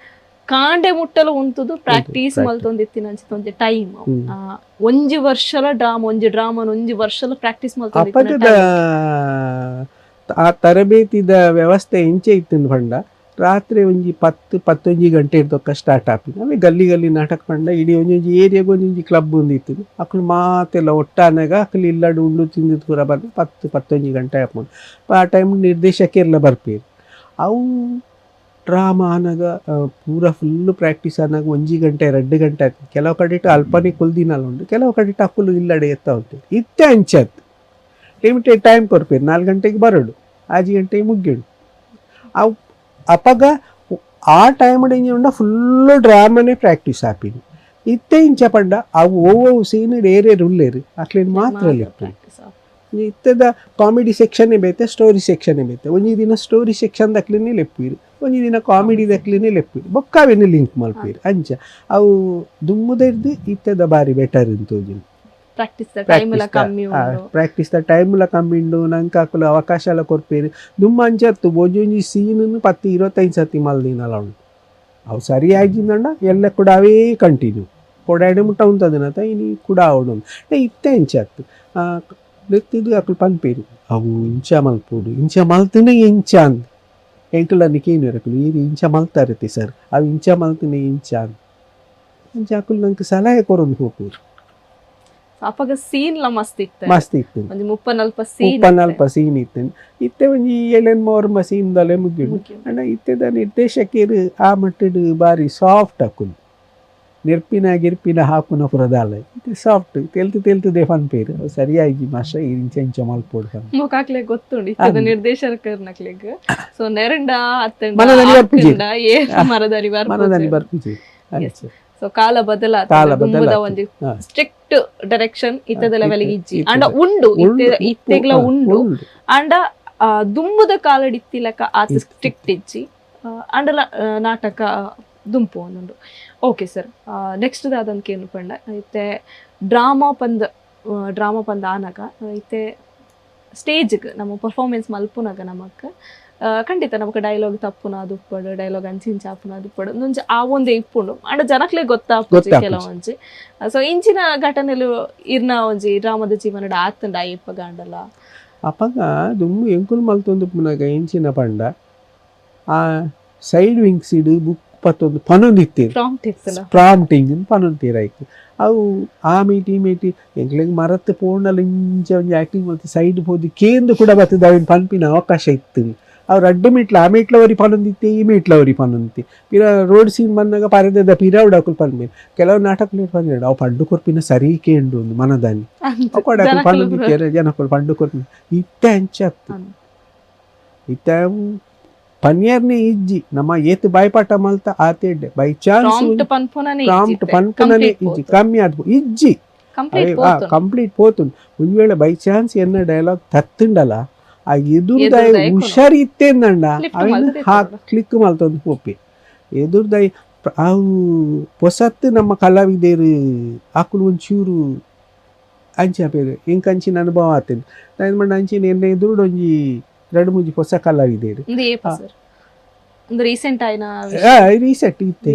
ಕಾಂಡೆ ಮುಟ್ಟಲು ಉಂತುದು ಪ್ರಾಕ್ಟೀಸ್ ಮಲ್ತೊಂದಿತ್ತಿನ ಒಂಜಿ ಟೈಮ್ ಒಂಜಿ ವರ್ಷಲ ಡ್ರಾಮಾ ಒಂಜಿ ವರ್ಷಲ ಪ್ರಾಕ್ಟೀಸ್ ಮಲ್ತೊಂದಿತ್ತಿನ ಆ ತರಬೇತಿದ ವ್ಯವಸ್ಥೆ ಇಂಚೆ ಇತ್ತಿನ ಪಂಡ ರಾತ್ರಿ ಒಂಜಿ 10-11 ಗಂಟೆ ಇರ್ತಕ್ಕ ಸ್ಟಾರ್ಟ್ ಆಪಿನ ಅವೇ ಗಲ್ಲಿ ನಾಟಕ ಪಂಡ ಇಡೀ ಒಂಜೊಂಜಿ ಏರಿಯಾಗ ಒಂಜೊಂಜಿ ಕ್ಲಬ್ ಒಂದಿತ್ತು ಅಕ್ಕಳು ಮಾತೆಲ್ಲ ಒಟ್ಟಾನಾಗ ಅಕ್ಕಲು ಇಲ್ಲಾಡು ಉಂಡು ತಿಂದಿದ್ದು ಕೂಡ ಬಂದು 10-11 ಗಂಟೆ ಹಾಕೊಂಡು ಆ ಟೈಮ್ ನಿರ್ದೇಶಕರೆಲ್ಲ ಬರ್ಪೇರು ಅವು ಡ್ರಾಮಾ ಆನಾಗ ಪೂರ ಫುಲ್ಲು ಪ್ರಾಕ್ಟೀಸ್ ಆನಾಗ 1 ಗಂಟೆ 2 ಗಂಟೆ ಆಯ್ತು ಕೆಲವು ಕಡೆ ಅಲ್ಪನೇ ಕುಲ್ದಿನಲ್ಲ ಉಂಟು ಕೆಲವು ಕಡೆ ಅಕ್ಕಲು ಇಲ್ಲಡೆ ಎತ್ತ ಉಂಟು ಇತ್ತೆ ಅಂಚತ್ತು ಲಿಮಿಟೆಡ್ ಟೈಮ್ ಕೊರ್ಪೇರು 4 ಗಂಟೆಗೆ ಬರೋಡು 5 ಗಂಟೆಗೆ ಮುಗ್ಗಿಡು ಅವು ಅಪಗ ಆ ಟೈಮ್ ಉಂಡ ಫುಲ್ಲು ಡ್ರಾಮಾನೇ ಪ್ರಾಕ್ಟೀಸ್ ಆಪಿನಿ ಇತ್ತೆ ಇಂಚ ಪಂಡ ಅವು ಓವು ಸೀನಿಡ್ ಏರಿಯರು ಉಳ್ಳೇರು ಅಕ್ಲೇನು ಮಾತ್ರ ಇತ್ತದ ಕಾಮಿಡಿ ಸೆಕ್ಷನ್ನೇ ಬೇತೆ ಸ್ಟೋರಿ ಸೆಕ್ಷನ್ನೇ ಬೇತೆ ಒಂಜಿ ದಿನ ಸ್ಟೋರಿ ಸೆಕ್ಷನ್ ದಕ್ಲಿನೇ ಲೆಪ್ಪಿರು ಒಂಜಿ ದಿನ ಕಾಮಿಡಿ ದಕ್ಲಿನೇ ಲೆಪ್ಪಿರು ಬೊಕ್ಕಾವೇನೆ ಲಿಂಕ್ ಮಲ್ಪೀರು ಅಂಚ ಅವು ದುಮ್ಮುದಿರ್ದು ಇತ್ತದ ಬಾರಿ ಬೆಟರ್ ಇಂತೋಜಿ ಪ್ರಾಕ್ಟೀಸ್ ಟೈಮ್ಲ ಕಮ್ಮಿ ಉಂಡು ಪ್ರಾಕ್ಟೀಸ್ ದ ಟೈಮ್ಲ ಕಮ್ಮಿ ಉಂಡು ನಂಗೆ ಅಕ್ಕಲು ಅವಕಾಶ ಕೊರ್ಪೇರು ದುಮ್ಮ ಅಂಚತ್ತು ಒಂಜೊಂಜಿ ಸೀನನ್ನು 10-25 ಸತಿ ಮಲ್ದಿನಲ್ಲ ಉಂಡು ಅವು ಸರಿ ಆಗಿಂದಂಡ ಎಲ್ಲ ಕೂಡ ಅವೇ ಕಂಟಿನ್ಯೂ ಕೊಡಾಡಿ ಮುಟ್ಟ ಉಂಟದನತ ಇನಿ ಕೂಡ ಅವಡು ಇತ್ತೆ ಇಂಚತ್ತು ಲೆತ್ತಿದ್ದು ಅಕ್ಕಲು ಪನ್ಪೇರು ಅವು ಇಂಚ ಮಲ್ಪೋಡು ಇಂಚ ಮಲ್ತಿನ ಇಂಚ ಅಂದ್ ಎಂಕಲನಿಗೆ ಏನು ಇರಕಲು ಈ ಇಂಚ ಮಲ್ತಾರತಿ ಸರ್ ಅವು ಇಂಚ ಮಲ್ತಿನ ಇಂಚ ಅಂದ್ ಅಂಚ ಅಕ್ಕಲು ನಂಗೆ ಸಲಹೆ ಕೊರೊಂದು ಹೋಗ್ಬೋದು ಅಪ್ಪಗ ಸೀನ್ ಲ ಮಸ್ತ್ ಇತ್ತು ಮಸ್ತ್ ಇತ್ತು ಒಂದು 30-40 ಸೀನ್ 30-40 ಸೀನ್ ಇತ್ತು ಇತ್ತೆ ಒಂಜಿ 7-8 ಸೀನ್ದಲ್ಲೇ ಮುಗಿಡು ಅಂಡ ಇತ್ತೆದ ನಿರ್ದೇಶಕರು ಆ ಮಟ್ಟದ ಬಾರಿ ಸಾಫ್ಟ್ ಹಾಕುದು ನೆರ್ಪಿನ ಗಿರ್ಪಿನ ಹಾಕುನ ಪುರದಾಲ ಇದು ಸಾಫ್ಟ್ ತೆಲ್ತು ದೇಫನ್ ಪೇರು ಸರಿಯಾಗಿ ಮಾಸ್ಟರ್ ಇಂಚ ಇಂಚ ಮಲ್ಪೋಡು ಮುಖಾಕ್ಲೆ ಗೊತ್ತುಂಡು ಇತ್ತದ ನಿರ್ದೇಶಕರ್ನಕ್ಲೆಗ್ ಸೊ ನೆರಂಡ ಅತ್ತಂಡ ಮನದಲ್ಲಿ ಬರ್ಪುಜಿ ಏ ಮರದಲ್ಲಿ ಮನದಲ್ಲಿ ಬರ್ಪುಜಿ ಸೊ ಕಾಲ ಬದಲಾದ ಒಂದು ಸ್ಟ್ರಿಕ್ಟ್ ಡೈರೆಕ್ಷನ್ ಇತ್ತದ ಲೆವೆಲ್ ಇಜ್ಜಿ ಅಂಡ ಉಂಡು ಇತ್ತೆಗ್ಲ ಉಂಡು ಅಂಡ ದುಂಬುದ ಕಾಲಡಿತ್ತಿಲಕ ಆತ ಸ್ಟ್ರಿಕ್ಟ್ ಇಜ್ಜಿ ಅಂಡಲ ನಾಟಕ ದುಂಪು ಒಂದುಂಡು ಓಕೆ ಸರ್ ನೆಕ್ಸ್ಟ್ ದಾದಂಗೆ ಏನು ಪಂಡ ಐತೆ ಡ್ರಾಮಾ ಪಂದ ಆನಾಗ ಐತೆ ಸ್ಟೇಜ್ಗೆ ನಮ್ಮ ಪರ್ಫಾರ್ಮೆನ್ಸ್ ಮಲ್ಪುನಾಗ ನಮಕ್ ಖಂಡಿತ ನಮಕ್ ಡೈಲಾಗ್ ತಪ್ಪುನ ಅದು ಉಪ್ಪಡು ಡೈಲಾಗ್ ಅಂಚಿಂಚ ಆಪುನ ಅದು ಉಪ್ಪಡು ಮುಂಚೆ ಆ ಒಂದೇ ಇಪ್ಪುಂಡು ಅಂಡ ಜನಕ್ಲೆ ಗೊತ್ತಾಪುಜಿ ಕೆಲವೊಂಜಿ ಸೊ ಇಂಚಿನ ಘಟನೆಲು ಇರ್ನ ಒಂಜಿ ಡ್ರಾಮದ ಜೀವನದ ಆತಂಡ ಅಯ್ಯಪ್ಪ ಗಾಂಡಲ ಅಪ್ಪಗ ದುಮ್ಮು ಎಂಕುಲು ಮಲ್ತೊಂದು ಪುನಗ ಇಂಚಿನ ಪಂಡ ಆ ಸೈಡ್ ವಿಂಗ್ಸ್ ಇಡು ಬುಕ್ ಪತ್ತೊಂದು ಪನೊಂದಿತ್ತೀರಿ ಪ್ರಾಂಪ್ಟಿಂಗ್ ಪನೊಂತೀರಾಯ್ತು ಅವು ಆ ಮೀಟಿ ಎಂಕ್ಲೆಗ್ ಮರತ್ತು ಪೋಣಲ್ಲಿ ಇಂಚ ಒಂಜಿ ಆ್ಯಕ್ಟಿಂಗ್ ಮಾಡ್ತಿ ಸೈಡ್ ಹೋದಿ ಕೇಂದ್ರ ಕೂಡ ಬರ್ತದೆ ಅವಿನ ಪನ್ಪಿನ ಅವಕಾಶ ಇತ್ತು ಅವ್ರು ಅಡ್ಡ ಮೀಟ್ಲ ಆ ಮೀಟ್ಲವರಿ ಪನೊಂದಿತ್ತೆ ಈ ಮೀಟ್ಲವರಿ ಪನೊಂದಿತ್ತೆ ಪಿರ ರೋಡ್ ಸೀನ್ ಬಂದಾಗ ಪರದದ ಪಿರವುಡ್ ಹಾಕಲು ಪನ್ಮೇಲೆ ಕೆಲವು ನಾಟಕ ಪನ್ಮೇಲೆ ಅವು ಪಂಡು ಕೊರ್ಪಿನ ಸರಿ ಕೇಂಡು ಒಂದು ಮನದಾನಿ ಅವು ಪನೊಂದಿತ್ತೇರ ಜನಕ್ಕಳು ಪಂಡು ಕೊರ್ಪಿನ ಇತ್ತೆ ಹಂಚತ್ತು ಇತ್ತ ಪನ್ಯರ್ನೇ ಇಜ್ಜಿ ನಮ್ಮ ಏತ್ ಬಾಯ್ಪಾಠ ಮಲ್ತ ಆತೇಡ್ಡೆ ಬೈ ಚಾನ್ಸ್ ಪ್ರಾಂಪ್ಟ್ ಪನ್ಪುನನೆ ಇಜ್ಜಿ ಕಮ್ಮಿ ಆದ್ಬು ಇಜ್ಜಿ ಕಂಪ್ಲೀಟ್ ಪೋತುಂಡು ಒಂದ್ ವೇಳೆ ಬೈ ಚಾನ್ಸ್ ಎನ್ನ ಡೈಲಾಗ್ ತತ್ತುಂಡಲ್ಲ ಆ ಎದುರ್ದಾಯ ಹುಷಾರಿ ಇತ್ತೇಂದಂಡ ಅವನು ಕ್ಲಿಕ್ ಮಲ್ತೊಂದು ಪೋಪಿ ಎದುರ್ದಾಯ ಅವು ಹೊಸತ್ತು ನಮ್ಮ ಕಲಾವಿದರು ಆಕುಲು ಒಂಚೂರು ಅಂಚಾಪೇರು ಇಂಕಂಚಿನ ಅನುಭವ ಆತೇನೆ ನಾನು ಮಂಡ ಅಂಚಿನ ಎನ್ನ ಎದುರುಡು ಒಂಜಿ 2-3 ಹೊಸ ಕಲಾವಿದರು ರೀಸೆಂಟ್ ಇತ್ತೆ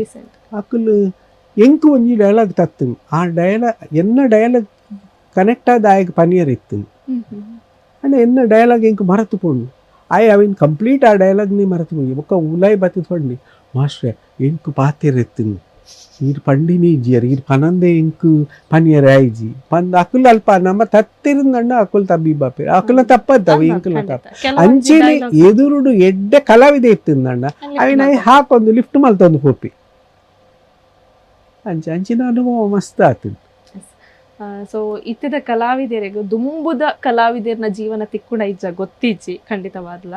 ಅಕ್ಕಲು ಎಂಕು ಒಂಜಿ ಡೈಲಾಗ್ ತತ್ತು ಆ ಡೈಲಾಗ್ ಕನೆಕ್ಟ್ ಆದ ಆಯ್ಕೆ ಪನಿಯರ್ ಇತ್ತು ಅಂಡ್ ಎನ್ನ ಡೈಲಾಗ್ ಎಂಕು ಮರತು ಪೋಂಡು ಅವಿನ ಕಂಪ್ಲೀಟ್ ಆ ಡೈಲಾಗ್ನೇ ಮರತು ಪೋಯಿ ಒಕ್ಕ ಉಲಾಯಿ ಬತ್ತಿದ್ಕೊಂಡು ಮಾಸ್ಟ್ರೆ ಎಂಕು ಪಾತಿರ್ ಎತ್ತು ಈರು ಪಂಡಿನೇ ಇಜ್ಜಿಯರ್ ಈರು ಪನಂದೆ ಎಂಕು ಪನಿಯರ್ ಆಯ್ಜಿ ಪಂದ್ ಅಕ್ಕಲ್ ಅಲ್ಪ ನಮ್ಮ ತತ್ತಿರಂದಂಡ ಅಕ್ಕಲ್ ತಬ್ಬಿ ಬಾಪೆ ಅಕ್ಕಲ ತಪ್ಪದ್ದವ ಎಂಕಲ ತಪ್ಪ ಅಂಚೆನೆ ಎದುರುಡು ಎಡ್ಡೆ ಕಲಾವಿದೆ ಇತ್ತಂದಂಡ ಅವಿನ ಹಾಕೊಂದು ಲಿಫ್ಟ್ ಮಲ್ತೊಂದು ಪೋಪಿ ಅಂಚಿನ ಅನುಭವ ಮಸ್ತ್ ಆತು ಸೊ ಇತ್ತಿದ ಕಲಾವಿದರಿಗೆ ದುಂಬುದ ಕಲಾವಿದರ್ನ ಜೀವನ ತಿಕ್ಕುಣ ಇಜ್ಜ ಗೊತ್ತಿಜ್ಜಿ ಖಂಡಿತವಾದ್ಲ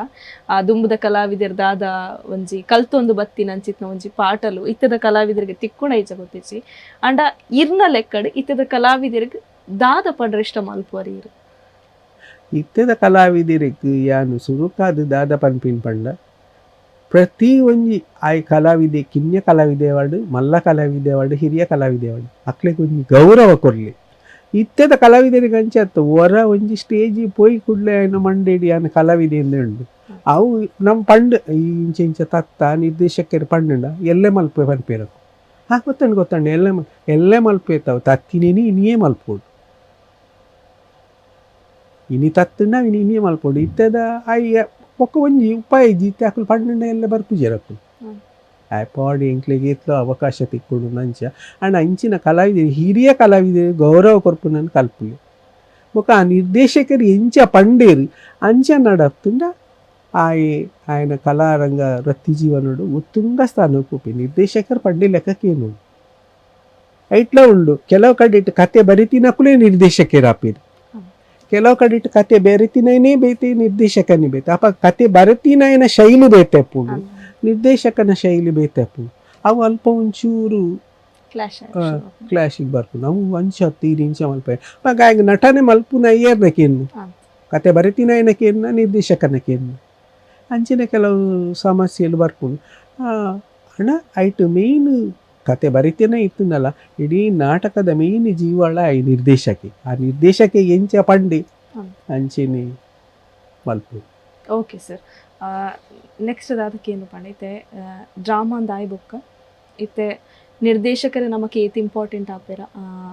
ಆ ದುಂಬುದ ಕಲಾವಿದರ್ದಾದ ಒಂಜಿ ಕಲ್ತೊಂದು ಬತ್ತಿನ ಅಂಚಿತ್ನ ಒಂಜಿ ಪಾಟಲು ಇತ್ತದ ಕಲಾವಿದರಿಗೆ ತಿಕ್ಕುಣ ಇಜ್ಜ ಗೊತ್ತಿಜ್ಜಿ ಅಂಡ ಇರ್ನ ಲೆಕ್ಕಡ್ ಇತ್ತದ ಕಲಾವಿದರಿಗೆ ದಾದ ಪಂಡ್ರ ಇಷ್ಟ ಮಲ್ಪುವರಿ ಇರು ಇತ್ತದ ಕಲಾವಿದರಿಗೆ ಯಾನು ಸುರುಕಾದ ದಾದ ಪನ್ಪಿನ್ ಪಂಡ ಪ್ರತಿ ಒಂಜಿ ಆಯ್ ಕಲಾವಿದೆ ಕಿನ್ಯ ಕಲಾವಿದೆವಾಡು ಮಲ್ಲ ಕಲಾವಿದೆವಾಡು ಹಿರಿಯ ಕಲಾವಿದೆವಾಡು ಅಕ್ಲೆಗೆ ಒಂಜಿ ಗೌರವ ಕೊರ್ಲಿ ಇತ್ತದ ಕಲಾವಿದರಿಗೆ ಅಂಚತ್ತು ಹೊರ ಒಂಜಿ ಸ್ಟೇಜಿ ಪೋಯಿ ಕೂಡಲೇ ಆಯ್ನ ಮಂಡೇಡಿ ಆನ ಕಲಾವಿದೆ ಎಂದ ಉಂಡು ಅವು ನಮ್ಮ ಪಂಡ್ ಇಂಚ ತತ್ತ ನಿರ್ದೇಶಕರು ಪಂಡ ಎಲ್ಲೇ ಮಲ್ಪೆ ಪನ್ಪೇರಕು ಗೊತ್ತಂಡು ಎಲ್ಲೇ ಮಲ್ಪೇತಾವು ತತ್ತಿನೇನಿ ಇನಿಯೇ ಮಲ್ಪೋಡು ಇನಿ ತತ್ತುಂಡ ಇನಿಯೇ ಮಲ್ಪೋಡು ಇತ್ತದ ಅಯ್ಯ ಒಕ್ಕ ಒಂಜಿ ಉಪಾಯ ಇತ್ತೆ ಅಕ್ಕಲು ಪಂಡ ಎಲ್ಲ ಬರ್ಪುಜರಕ್ಕು ಪಾಡಿ ಎಂಕ್ಲೆಗೆ ಎತ್ತಲೋ ಅವಕಾಶ ತಿಕ್ಕೊಂಡು ನಂಚ ಅಂಡ್ ಅಂಚಿನ ಕಲಾವಿದರು ಹಿರಿಯ ಕಲಾವಿದರು ಗೌರವ ಕೊರ್ಪುನನ್ನು ಕಲ್ಪುಲೆ ಬೊಕ ಆ ನಿರ್ದೇಶಕರು ಎಂಚ ಪಂಡೇರು ಅಂಚ ನಡತ್ತುಂಡ ఆయన ಕಲಾರಂಗ ವೃತ್ತಿ ಜೀವನಡು ಉತ್ತುಂಗ ಸ್ಥಾನಕ್ಕೆ ಹೋಗಿ ನಿರ್ದೇಶಕರು ಪಂಡೆ ಲೆಕ್ಕಕ್ಕೇನು ಐಟ್ಲ ಉಂಡು ಕೆಲವು ಕಡೆ ಇಟ್ಟು ಕತೆ ಬರಿತಿನಕ್ಕೂ ನಿರ್ದೇಶಕರು ಆಪಿರು ಕೆಲವು ಕಡೆ ಇಟ್ಟು ಕತೆ ಬೆರಿತಿನೇ ಬೇತೆ ನಿರ್ದೇಶಕನೇ ಬೇತೆ ಅಪ್ಪ ಕತೆ ಬರತಿನ ಶೈಲಿ ಬೇತೆ ಪುಡು ನಿರ್ದೇಶಕನ ಶೈಲಿ ಬೇತೆ ಪುಡು ಅವು ಅಲ್ಪ ಒಂಚೂರು ಕ್ಲಾಶಿಗೆ ಬರ್ಪು ನಾವು ಅಂಚ 10 ಇಂಚ ಮಲ್ಪ ಹಾಗಾಗಿ ನಟನೆ ಮಲ್ಪುನ ಏರ್ನಕೇನು ಕತೆ ಬರಿತಿನಕೇನ ನಿರ್ದೇಶಕನಕೇನು ಅಂಚಿನ ಕೆಲವು ಸಮಸ್ಯೆಗಳು ಬರ್ಪುಡು ಅಣ್ಣ ಐಟು ಮೇಯ್ನ್ ಕತೆ ಬರಿತೇನೆ ಇತ್ತನಲ್ಲ ಇಡೀ ನಾಟಕದ ಮೇನ್ ಜೀವಳ ಈ ನಿರ್ದೇಶಕಿ ಆ ನಿರ್ದೇಶಕಿ ಎಂಚ ಪಂಡಿ ಅಂಚಿನಿ ಮಲ್ಪು. ಓಕೆ ಸರ್, ನೆಕ್ಸ್ಟ್ ಅದಕ್ಕೆ ಏನು ಪಂಡೈತೆ ಡ್ರಾಮಾ ಅಂದ ಆಯ್ ಬುಕ್ ಇತ್ತೆ ನಿರ್ದೇಶಕರು ನಮಗೆ ಏತ್ ಇಂಪಾರ್ಟೆಂಟ್ ಆಪೇರ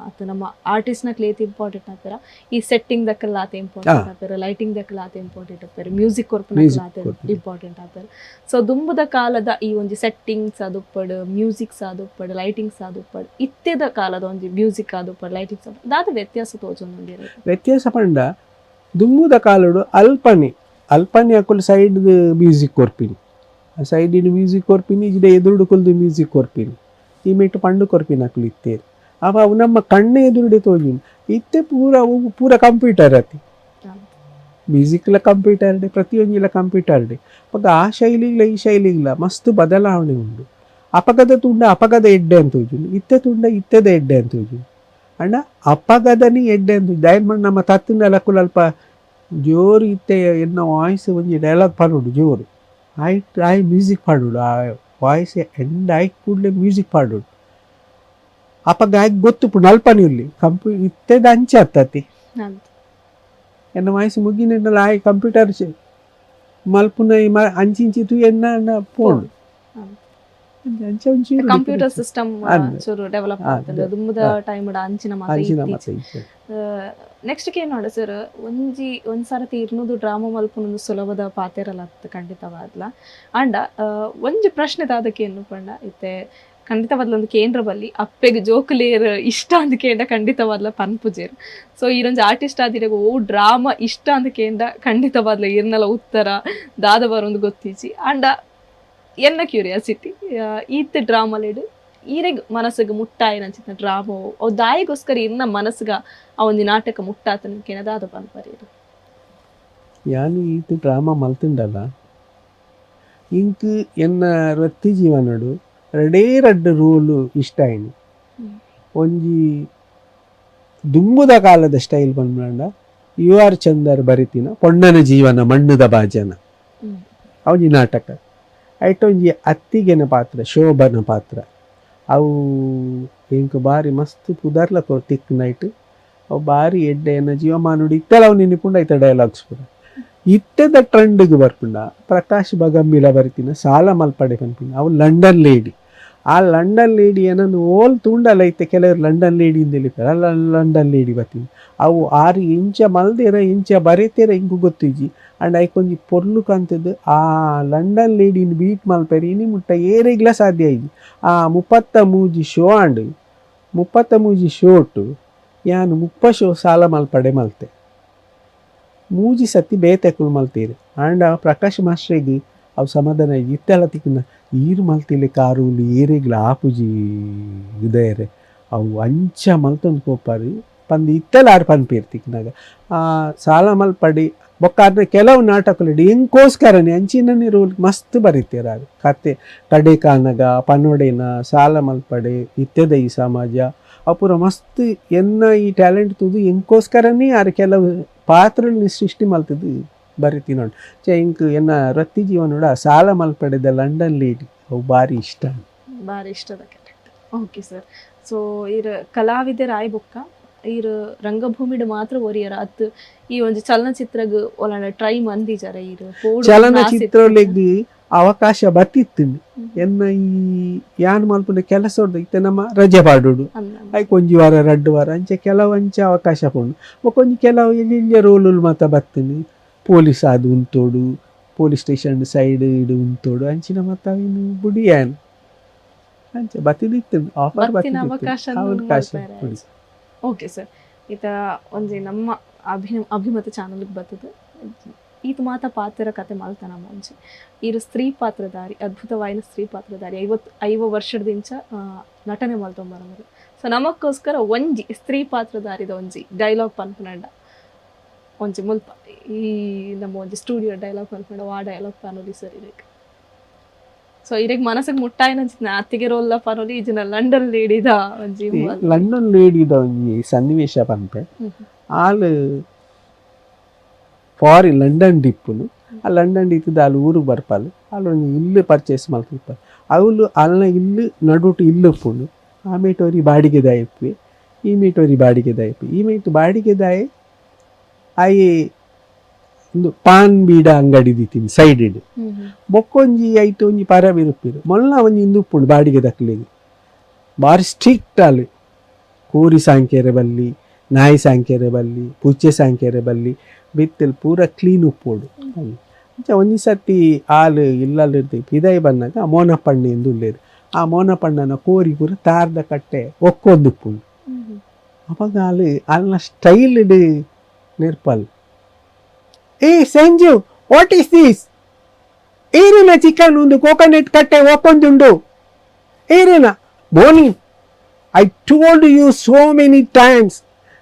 ಅಥವಾ ನಮ್ಮ ಆರ್ಟಿಸ್ಟ್ನಕ್ಲೆ ಏತ್ ಇಂಪಾರ್ಟೆಂಟ್ ಆಪೇರ ಈ ಸೆಟ್ಟಿಂಗ್ ದಕ್ಕಲ್ಲ ಆತ ಇಂಪಾರ್ಟೆಂಟ್ ಆಪೇರ ಲೈಟಿಂಗ್ ದಕ್ಕಲ್ಲ ಆತ ಇಂಪಾರ್ಟೆಂಟ್ ಆಪೇರ ಮ್ಯೂಸಿಕ್ ಕೊರ್ಪನಕ್ಕಲ್ಲ ಆತ ಇಂಪಾರ್ಟೆಂಟ್ ಆಪೇರ. ಸೊ ದುಂಬುದ ಕಾಲದ ಈ ಒಂಜಿ ಸೆಟ್ಟಿಂಗ್ಸ್ ಆದುಪ್ಪಡು ಮ್ಯೂಸಿಕ್ಸ್ ಆದುಪ್ಪಡು ಲೈಟಿಂಗ್ಸ್ ಆದುಪ್ಪಡು ಇತ್ತೆದ ಕಾಲದ ಒಂಜಿ ಮ್ಯೂಸಿಕ್ ಆದುಪ್ಪಡು ಲೈಟಿಂಗ್ಸ್ ಆದುಪ್ಪಡು ದಾದ ವ್ಯತ್ಯಾಸ ತೋಜೊಂದುಂಡಿರ ವ್ಯತ್ಯಾಸ ಪಂಡ ದುಂಬುದ ಕಾಲಡು ಅಲ್ಪನೆ ಅಕುಲು ಸೈಡ್ ಮ್ಯೂಸಿಕ್ ಕೊರ್ಪಿನಿ ಸೈಡಿನ ಮ್ಯೂಸಿಕ್ ಕೊರ್ಪಿನಿ ಇಡ ಎದುರುಡುಕೊಲ್ದು ಮ್ಯೂಸಿಕ್ ಕೊರ್ಪಿನಿ ಈ ಮೆಟ್ಟು ಪಂಡು ಕೊರ್ಪಿನ ಅಕ್ಲು ಇತ್ತೇರು ಅವ ನಮ್ಮ ಕಣ್ಣ ಎದುರುಡೆ ತೋಜಿನ ಇತ್ತೆ ಪೂರ ಕಂಪ್ಯೂಟರ್ ಅತಿ ಮ್ಯೂಸಿಕ್ಲ ಕಂಪ್ಯೂಟರ್ ಡೇ ಪ್ರತಿಯೊಂದಿಲ್ಲ ಕಂಪ್ಯೂಟರ್ ಡೇ ಪಕ್ಕ ಆ ಶೈಲಿಗ್ಲ ಈ ಶೈಲಿಗ್ಲ ಮಸ್ತ್ ಬದಲಾವಣೆ ಉಂಡು. ಅಪಗದ ತುಂಡ ಅಪಗದ ಎಡ್ಡೆ ಅಂತ ಹೋಜುಂಡು ಇತ್ತೆ ತುಂಡ ಇತ್ತೆದ ಎಡ್ಡೆ ಅಂತ ಹೋಜುಂಡು ಅಣ್ಣ ಅಪಗದನಿ ಎಡ್ಡೆ ಅಂತ ದಯಮಾಡಿ ನಮ್ಮ ತತ್ತಿನ ಲಕ್ಕುಲ್ ಅಲ್ಪ ಜೋರು ಇತ್ತೆ ಎನ್ನ ವಾಯ್ಸ್ ಒಂಜಿ ಡೈಲಾಗ್ ಪಾಡೋಡು ಜೋರು ಆಯ್ ಮ್ಯೂಸಿಕ್ ಪಾಡೋಡು ಆ ವಾಯ್ಸ್ ಎಂಡ್ ಆಯ್ಕೆ ಕೂಡಲೇ ಮ್ಯೂಸಿಕ್ ಪಾಡೋಡು ಅಪಗ ಆಯ್ಕೆ ಗೊತ್ತು ಪುಣ್ಣ ಅಲ್ಪನಿ ಇಲ್ಲಿ ಇತ್ತೆದ ಅಂಚೆ ಹತ್ತತಿ ಎನ್ನ ವಾಯ್ಸ್ ಮುಗಿನೆಲ್ಲ ಆಯ್ ಕಂಪ್ಯೂಟರ್ ಮಲ್ಪುನ ಅಂಚಿಂಚಿತು ಎನ್ನ ಪೋಡು ಕಂಪ್ಯೂಟರ್ ಸಿಸ್ಟಮ್ ಚೂರು ಡೆವಲಪ್ ಆಗ್ತದೆ ದುಂಬುದ ಟೈಮ್ ಅಂಚಿನ ಮಾತು. ನೆಕ್ಸ್ಟ್ ಏನ್ ನೋಡ ಸರ್ ಒಂದ್ಸರತಿ ಇರ್ನೂದು ಡ್ರಾಮಾ ಮಲ್ಪುನೊಂದು ಸುಲಭದ ಪಾತೆರಲ್ಲ ಖಂಡಿತವಾದ್ಲ ಅಂಡ ಒಂಜಿ ಪ್ರಶ್ನೆ ಅದಕ್ಕೆ ಏನು ಪಂಡ ಇತ್ತೆ ಖಂಡಿತವಾದ್ಲ ಒಂದು ಕೇಂದ್ರ ಬಲ್ಲಿ ಅಪ್ಪೆಗೆ ಜೋಕುಲೇರ್ ಇಷ್ಟ ಅಂದ ಕೇಂದ್ರ ಖಂಡಿತವಾದ್ಲ ಪನ್ಪುಜೇರ್. ಸೊ ಈರೊಂದು ಆರ್ಟಿಸ್ಟ್ ಆದಿರಾಗ ಓ ಡ್ರಾಮಾ ಇಷ್ಟ ಅಂದ ಕೇಂದ್ರ ಖಂಡಿತವಾದ್ಲ ಇರ್ನೆಲ್ಲ ಉತ್ತರ ದಾದವರ ಒಂದು ಗೊತ್ತಿಜಿ ಅಂಡ ಎನ್ನ ಕ್ಯೂರಿಯಾಸಿಟಿ ಈತ್ ಡ್ರಾಮಾಲೇಡು ಈರೆಗ್ ಮನಸ್ಸಿಗೆ ಮುಟ್ಟಾಯಿನ ಅಂಚಿನ ಡ್ರಾಮಾ ಅವು ದಾಯಿಗೋಸ್ಕರ ಇನ್ನ ಮನಸ್ಸಿಗ ಆ ಒಂದು ನಾಟಕ ಮುಟ್ಟಾತನಕೇನ ದಾದ ಪನ್ಪರೇರು ಯಾನು ಈತ್ ಡ್ರಾಮಾ ಮಲ್ತಿಂಡಲ್ಲ ಇಂಕ್ ಎನ್ನ ವೃತ್ತಿ ಜೀವನಡು ರಡ್ಡು ರೂಲು ಇಷ್ಟ ಆಯ್ನಿ. ಒಂಜಿ ದುಂಬುದ ಕಾಲದ ಸ್ಟೈಲ್ ಬಂದ್ಬಂಡ ಯು ಆರ್ ಚಂದರ್ ಬರಿತಿನ ಪೊಣ್ಣನ ಜೀವನ ಮಣ್ಣುದ ಬಾಜನ ಅವಜಿ ನಾಟಕ ಐಟ್ ಒಂಜಿ ಅತ್ತಿಗೆನ ಪಾತ್ರ ಶೋಭನ ಪಾತ್ರ ಅವು ಇಂಕ್ ಬಾರಿ ಮಸ್ತ್ ಪುದರ್ಲ ತಿಕ್ ನೈಟ್ ಅವು ಬಾರಿ ಎಡ್ಡೆ ಎನ್ನ ಜೀವಮಾನುಡು ಇತ್ತೆಲ್ಲ ಅವು ನೆನಪುಂಡ ಐತ ಡೈಲಾಗ್ಸ್ ಪೂರ ಇತ್ತೆದ ಟ್ರೆಂಡ್ಗೆ ಬರ್ಪುಂಡ ಪ್ರಕಾಶ್ ಬಗಂಬಿಲ ಬರಿತಿನ ಸಾಲ ಮಲ್ಪಡೆ ಪನ್ಪಿನ ಅವು ಲಂಡನ್ ಲೇಡಿ ಆ ಲಂಡನ್ ಲೇಡಿ ಏನನ್ನು ಓಲ್ ತುಂಡಲ್ಲ ಐತೆ ಕೆಲವರು ಲಂಡನ್ ಲೇಡಿ ಇಂದ ಹೇಳಿತಾರೆ ಲಂಡನ್ ಲೇಡಿ ಬರ್ತೀನಿ ಅವು 6 ಇಂಚ ಮಲ್ದೇರ ಇಂಚ ಬರೀತೇರ ಹಿಂಗೂ ಗೊತ್ತಿಜಿ ಅಂಡ್ ಐಕೊಂಜಿ ಪೊರ್ಲು ಕಂತದ್ದು ಆ ಲಂಡನ್ ಲೇಡಿನ ಬೀಟ್ ಮಲ್ಪೇರಿ ಇನಿ ಮುಟ್ಟ ಏರೆಗ್ಲ ಸಾಧ್ಯ ಐತಿ ಆ 33 ಶೋ ಅಂಡ್ 33 ಶೋಟು ಯಾನು 30 ಶೋ ಸಾಲ ಮಲ್ಪಡೆ ಮಲ್ತೆ 3 ಸತಿ ಬೇತೆಕ್ಕಲು ಮಲ್ತೀರಿ ಅಂಡ್ ಪ್ರಕಾಶ್ ಮಾಸ್ಟ್ರಿಗೆ ಅವು ಸಮಾಧಾನ ಇತ್ತೆಲ್ಲ ತಿಕ್ಕನ ಈರು ಮಲ್ತಿಲೆ ಕಾರುಲಿ ಏರೆಗ್ಲ ಆಪುಜಿ ಇದೇರೆ ಅವು ಅಂಚ ಮಲ್ತೊಂದು ಕೋಪಾರಿ ಪಂದು ಇತ್ತೆಲ್ಲ ಆರು ಪನ್ಪೇರ್ತಿಕ್ನಾಗ ಸಾಲ ಮಲ್ಪಡಿ ಬೊಕ್ಕ ಕೆಲವು ನಾಟಕಗಳು ಹೆಂಗೋಸ್ಕರನೇ ಅಂಚಿನನೇ ರೋಲ್ ಮಸ್ತ್ ಬರೀತೀರ ಅದು ಕತೆ ಕಡೆ ಕಾನಗ ಪನೊಡೆನ ಸಾಲ ಮಲ್ಪಡೆ ಇತ್ತೆದ ಈ ಸಮಾಜ ಅಪುರ ಮಸ್ತ್ ಎನ್ನ ಈ ಟ್ಯಾಲೆಂಟ್ ತುದು ಹೆಂಗೋಸ್ಕರನೇ ಆರು ಕೆಲವು ಪಾತ್ರಗಳನ್ನ ಸೃಷ್ಟಿ ಮಲ್ತದ್ದು ಬರೀತಿ ನೋಡಿ ಇಂಕ್ ಎನ್ನ ವೃತ್ತಿ ಜೀವನೋಡ ಸಾಲ ಮಲ್ಪಡೆದ ಲಂಡನ್ ಲೇಡಿ ಅವು ಭಾರಿ ಇಷ್ಟ ಇಷ್ಟದ ಕ್ಯಾರೆಕ್ಟರ್. ಓಕೆ ಸರ್, ಸೊ ಇರ್ ಕಲಾವಿದರ ಆಯ್ ಬೊಕ್ಕ ಇರ್ ರಂಗಭೂಮಿಡ್ ಮಾತ್ರ ಒರಿಯರ ಅತ್ ಈ ಒಂದು ಚಲನಚಿತ್ರಗ್ ಒಲ ಟ್ರೈ ಮಂದಿಜರ ಇರ್ ಚಲನಚಿತ್ರಗಳಿಗೆ ಅವಕಾಶ ಬತ್ತಿತ್ತು ಎನ್ನ ಈ ಯಾನ್ ಮಲ್ಪುನ ಕೆಲಸ ಇತ್ತೆ ನಮ್ಮ ರಜೆ ಪಾಡೋಡು ಐಕ್ ಒಂಜಿ ವಾರ 2 ವಾರ ಅಂಚೆ ಕೆಲವು ಅಂಚೆ ಅವಕಾಶ ಪೋಂಡು ಒಂಜಿ ಕೆಲವು ಎಲ್ಲಿ ರೋಲುಲ್ ಮಾತ ಬತ್ತೀನಿ ಪೊಲೀಸ್ ಅದು ಉಂತೋಡು ಪೊಲೀಸ್ ಸ್ಟೇಷನ್ ಸೈಡ್ ಇಡು ಉಂತೋಡು ಅಂಚಿನ ಮತ್ತ ಅವಿನು ಬುಡಿಯಾನ್ ಅಂಚೆ ಬತ್ತಿದಿತ್ತು ಆಫರ್ ಅವಕಾಶ. ಓಕೆ ಸರ್, ಈತ ಒಂಜಿ ನಮ್ಮ ಅಭಿಮತ ಚಾನಲ್ಗೆ ಬರ್ತದೆ ಈತ ಮಾತ ಪಾತ್ರ ಕತೆ ಮಲ್ತನ ಮಂಚೆ ಈರು ಸ್ತ್ರೀ ಪಾತ್ರಧಾರಿ ಅದ್ಭುತವಾಯಿನ ಸ್ತ್ರೀ ಪಾತ್ರಧಾರಿ 50 ವರ್ಷದಿಂದ ನಟನೆ ಮಲ್ತೊಂಬರವರು. ಸೊ ನಮಕ್ಕೋಸ್ಕರ ಒಂಜಿ ಸ್ತ್ರೀ ಪಾತ್ರಧಾರಿದ ಒಂಜಿ ಡೈಲಾಗ್ ಪನ್ಪುನಂಡ ಒಂಜಿ ಮುಲ್ಪ ಈ ನಮ್ಮ ಒಂಜಿ ಸ್ಟುಡಿಯೋ ಡೈಲಾಗ್ ಪನ್ಪುಂಡ ಆ ಡೈಲಾಗ್ ಪನೋಲಿ ಸರ್ ಇದಕ್ಕೆ. ಸೊ ಇದಕ್ಕೆ ಮನಸ್ಸಿಗೆ ಮುಟ್ಟಾಯಿನ ಅತ್ತಿಗೆ ರೋಲ್ ಪನೋಲಿ ಈಜಿನ ಲಂಡನ್ ಲೇಡಿದ ಒಂಜಿ ಲಂಡನ್ ಲೇಡಿದ ಒಂಜಿ ಸನ್ನಿವೇಶ ಪನ್ಪೆ ಆಳು ಫಾರಿನ್ ಲಂಡನ್ ಡಿಪ್ಪುನು ಆ ಲಂಡನ್ ಡಿತ್ತದ ಆಳು ಊರಿಗೆ ಬರ್ಪಾಲು ಅಲ್ಲೊಂದು ಇಲ್ಲು ಪರ್ಚೇಸ್ ಮಾಡ್ತಿಪ್ಪ ಅವಳು ಅಲ್ಲ ಇಲ್ಲು ನಡುಟು ಇಲ್ಲು ಉಪ್ಪುಂಡು ಆ ಮೀಟೋರಿ ಬಾಡಿಗೆ ದಾಯಿಪ್ಪಿ ಈ ಮೀಟೋರಿ ಬಾಡಿಗೆ ದಾಯಿಪ್ಪಿ ಈ ಮೀಟು ಬಾಡಿಗೆ ದಾಯಿ ಆಯಿ ಒಂದು ಪಾನ್ ಬೀಡ ಅಂಗಡಿ ದಿತ್ತೀನಿ ಸೈಡ್ ಬೊಕ್ಕೊಂಜಿ ಐಟು ಒಂಜಿ ಪರ ಬಿರುಪ್ಪಿರು ಮೊಲ್ಲ ಒಂಜಿ ಇಂದು ಉಪ್ಪುಂಡು ಬಾಡಿಗೆ ದಕ್ಲಿಗೆ ಬಾರಿ ಸ್ಟ್ರಿಕ್ಟ್ ಅಲ್ಲಿ ಕೋರಿ ಸಾಂಕೇರೆ ಬಲ್ಲಿ ನಾಯಿ ಸಾಂಕೇರೆ ಬಲ್ಲಿ ಪುಚ್ಚೆ ಸಾಂಕೇರೆ ಬಲ್ಲಿ ಬಿತ್ತಲ್ ಪೂರ ಕ್ಲೀನ್ ಉಪ್ಪೋಡು ಒಂಜಿ ಸರ್ತಿ ಹಾಲು ಇಲ್ಲಲ್ಲಿರ್ತೀವಿ ಪಿದಾಯಿ ಬಂದಾಗ ಆ ಮೋನಪಣ್ಣೆ ಎಂದು ಉಳ್ಳೇರು ಆ ಮೋನಪಣ್ಣನ ಕೋರಿ ಪೂರ ತಾರ್ದ ಕಟ್ಟೆ ಒಕ್ಕೊಂದುಪ್ಪುಂಡು ಅವಾಗ ಅಲ್ಲಿ ಅಲ್ಲಿನ ಸ್ಟೈಲ್ ನೆರ್ಪಲ್ ಏ ಸಂಜು ವಾಟ್ ಈಸ್ ದಿಸ್ ಏರಿನ ಚಿಕನ್ ಒಂದು ಕೋಕೋನಟ್ ಕಟ್ಟೆ ಒಕ್ಕೊಂದುಂಡು ಏರಿನ ಬೋನಿ I told you so many times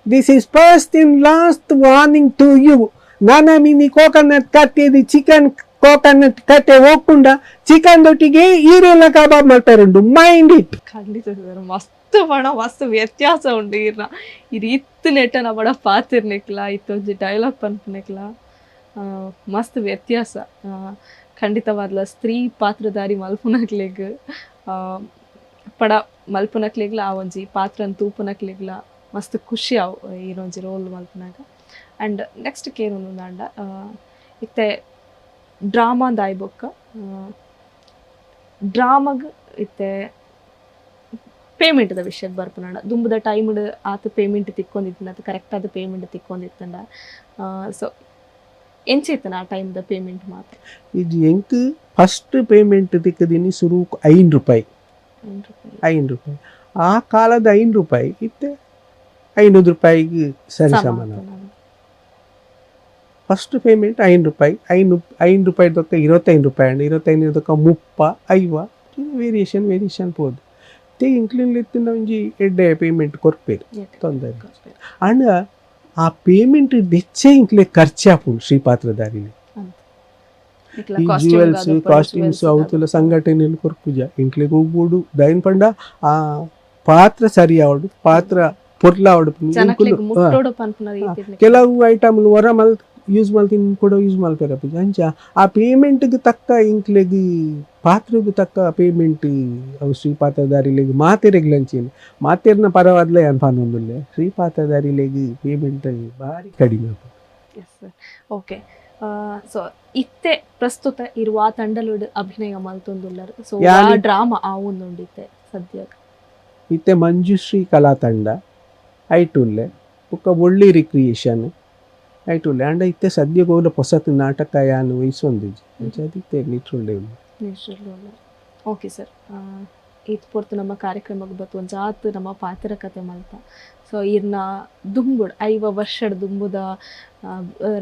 this is first in last warning to you ನಾನಾ ಮಿನಿ ಕೋಕೋನಟ್ ಕಟ್ಟೆದು ಚಿಕನ್ ಕೋಕೋನಟ್ ಕಟ್ಟೆ ಹೋಗ್ಕೊಂಡ ಚಿಕನ್ ದೊಟ್ಟಿಗೆ ಈರೆಲ್ಲ ಕಬಾಬ್ ಮಾಡ್ತಾರುಂಡು ಮೈಂಡ್ ಇಟ್ ಖಂಡಿತ ಸರ್ ಮಸ್ತ್ ಬಣ ಮಸ್ತ್ ವ್ಯತ್ಯಾಸ ಉಂಡು ಇರ್ನ ಇದು ಇತ್ತು ನೆಟ್ಟನ ಬಡ ಪಾತಿರ್ನಿಕ್ಲ ಇತ್ತೊಂಜಿ ಡೈಲಾಗ್ ಪನ್ಪುನಿಕ್ಲ ಮಸ್ತ್ ವ್ಯತ್ಯಾಸ ಖಂಡಿತವಾದ್ಲ ಸ್ತ್ರೀ ಪಾತ್ರಧಾರಿ ಮಲ್ಪುನಕ್ಲೆಗ್ ಪಡ ಮಲ್ಪುನಕ್ಲೆಗ್ಲ ಆ ಒಂಜಿ ಪಾತ್ರನ್ ತೂಪುನಕ್ಲೆಗ್ಲ ಮಸ್ತ್ ಖುಷಿ ಅವು ಈರೊಂಜಿ ರೋಲ್ ಮಲ್ಪನಾಗ ಆ್ಯಂಡ್ ನೆಕ್ಸ್ಟ್ ಕೇನು ದಾಂಡ ಇತ್ತೆ ಡ್ರಾಮಾದ ಆಯ್ಬೊಕ್ಕ ಡ್ರಾಮಾಗ ಇತ್ತೆ ಪೇಮೆಂಟ್ದ ವಿಷಯಕ್ಕೆ ಬರ್ಪುನಾಡ ದುಂಬುದ ಟೈಮ್ಡ್ ಆತ ಪೇಮೆಂಟ್ ತಿಕ್ಕೊಂಡಿತ್ತಂಡ ಅದು ಕರೆಕ್ಟ್ ಆದ ಪೇಮೆಂಟ್ ತಿಕ್ಕೊಂಡಿತ್ತಂಡ ಸೊ ಎಂಚಿತ್ತನ ಆ ಟೈಮ್ದ ಪೇಮೆಂಟ್ ಮಾತ್ರ ಇದು ಎಂಕ್ ಫಸ್ಟ್ ಪೇಮೆಂಟ್ ತಿಕ್ಕದಿನಿ ಶುರು ₹5 ₹5 ಆ ಕಾಲದ ₹5 ಇತ್ತೆ ₹500 ಸರಿ ಸಮಾನ ಫಸ್ಟ್ ಪೇಮೆಂಟ್ ₹5 ದೊಕ್ಕ ₹25 ಅಂಡ್ ₹25 ದೊಕ್ಕ 30 50 ವೇರಿಯೇಷನ್ ಪೋದು ತೆ ಇಂಕ್ಲಿನ್ಲಿತ್ತಿನ ಒಂಜಿ ಎಡ್ಡೆ ಪೇಮೆಂಟ್ ಕೊರ್ಪೇರು ತೊಂದರೆ ಅಂಡ್ ಆ ಪೇಮೆಂಟ್ ದೆಚ್ಚೆ ಇಂಕ್ಲೆ ಖರ್ಚಾಪುಂಡು ಶ್ರೀಪಾತ್ರಧಾರಿಲಿ ಈ ಜ್ಯುವೆಲ್ಸ್ ಕಾಸ್ಟ್ಯೂಮ್ಸ್ ಅವತ್ತುಲ ಸಂಘಟನೆಯಲ್ಲಿ ಕೊರ್ಪುಜ ಇಂಕ್ಲೆಗ್ ಹೋಗ್ಬೋಡು ದೈನ್ ಪಂಡ ಆ ಪಾತ್ರ ಸರಿ ಆವಡು ಪಾತ್ರ ಪೊರ್ಲ ಆವಡು ಕೆಲವು ಐಟಮ್ ಹೊರ ಮಲ್ ಯೂಸ್ ಮಾಡ್ತೀನಿ ಕೂಡ ಯೂಸ್ ಮಾಡ್ತಾರೆ ಅಂಚ ಆ ಪೇಮೆಂಟ್ಗೆ ತಕ್ಕ ಇಂಕ್ಲೆಗ್ ಪಾತ್ರಗೂ ತಕ್ಕ ಪೇಮೆಂಟ್ ಅವು ಶ್ರೀಪಾತ್ರಧಾರಿಲೆಗ್ ಮಾತೆರೆಗ್ಲಂಚೇನು ಮಾತೆರ್ನ ಪರವಾದ್ಲೇ ಅನ್ಪಾನೊಂದುಲ್ಲೆ ಶ್ರೀಪಾತ್ರಧಾರಿಲೆಗ್ ಪೇಮೆಂಟ್ ಭಾರಿ ಕಡಿಮೆ. ಎಸ್ ಸರ್ ಓಕೆ ಸೊ ಇತ್ತೆ ಪ್ರಸ್ತುತ ಇರುವ ತಂಡಲುಡ್ ಅಭಿನಯ ಮಲ್ತೊಂದುಲ್ಲರು ಸೊ ಆ ಡ್ರಾಮಾ ಆ ಒಂದುಂಡಿತ್ತೆ ಸದ್ಯ ಇತ್ತೆ ಮಂಜುಶ್ರೀ ಕಲಾ ತಂಡ ಐಟುಲ್ಲೆ ಬೊಕ್ಕ ಒಳ್ಳಿ ರಿಕ್ರಿಯೇಷನ್ ಐಟುಲ್ಲೆ ಅಂಡ ಇತ್ತೆ ಸದ್ಯ ಗೋಲ ಹೊಸತು ನಾಟಕ ಯಾನು ವಹಿಸೊಂದಿಜಿ ಅದಿತ್ತೆ ನಿಟ್ರುಲ್ಲೆ ಓಕೆ ಸರ್ ಇದು ಪೊರ್ತು ನಮ್ಮ ಕಾರ್ಯಕ್ರಮಕ್ಕೆ ಬತ್ತು ಒಂದು ಜಾತ್ ನಮ್ಮ ಪಾತ್ರ ಕತೆ ಮಲ್ತ ಸೊ ಇರ್ನ ದುಂಬುಡ್ 5 ವರ್ಷದ ದುಂಬುದ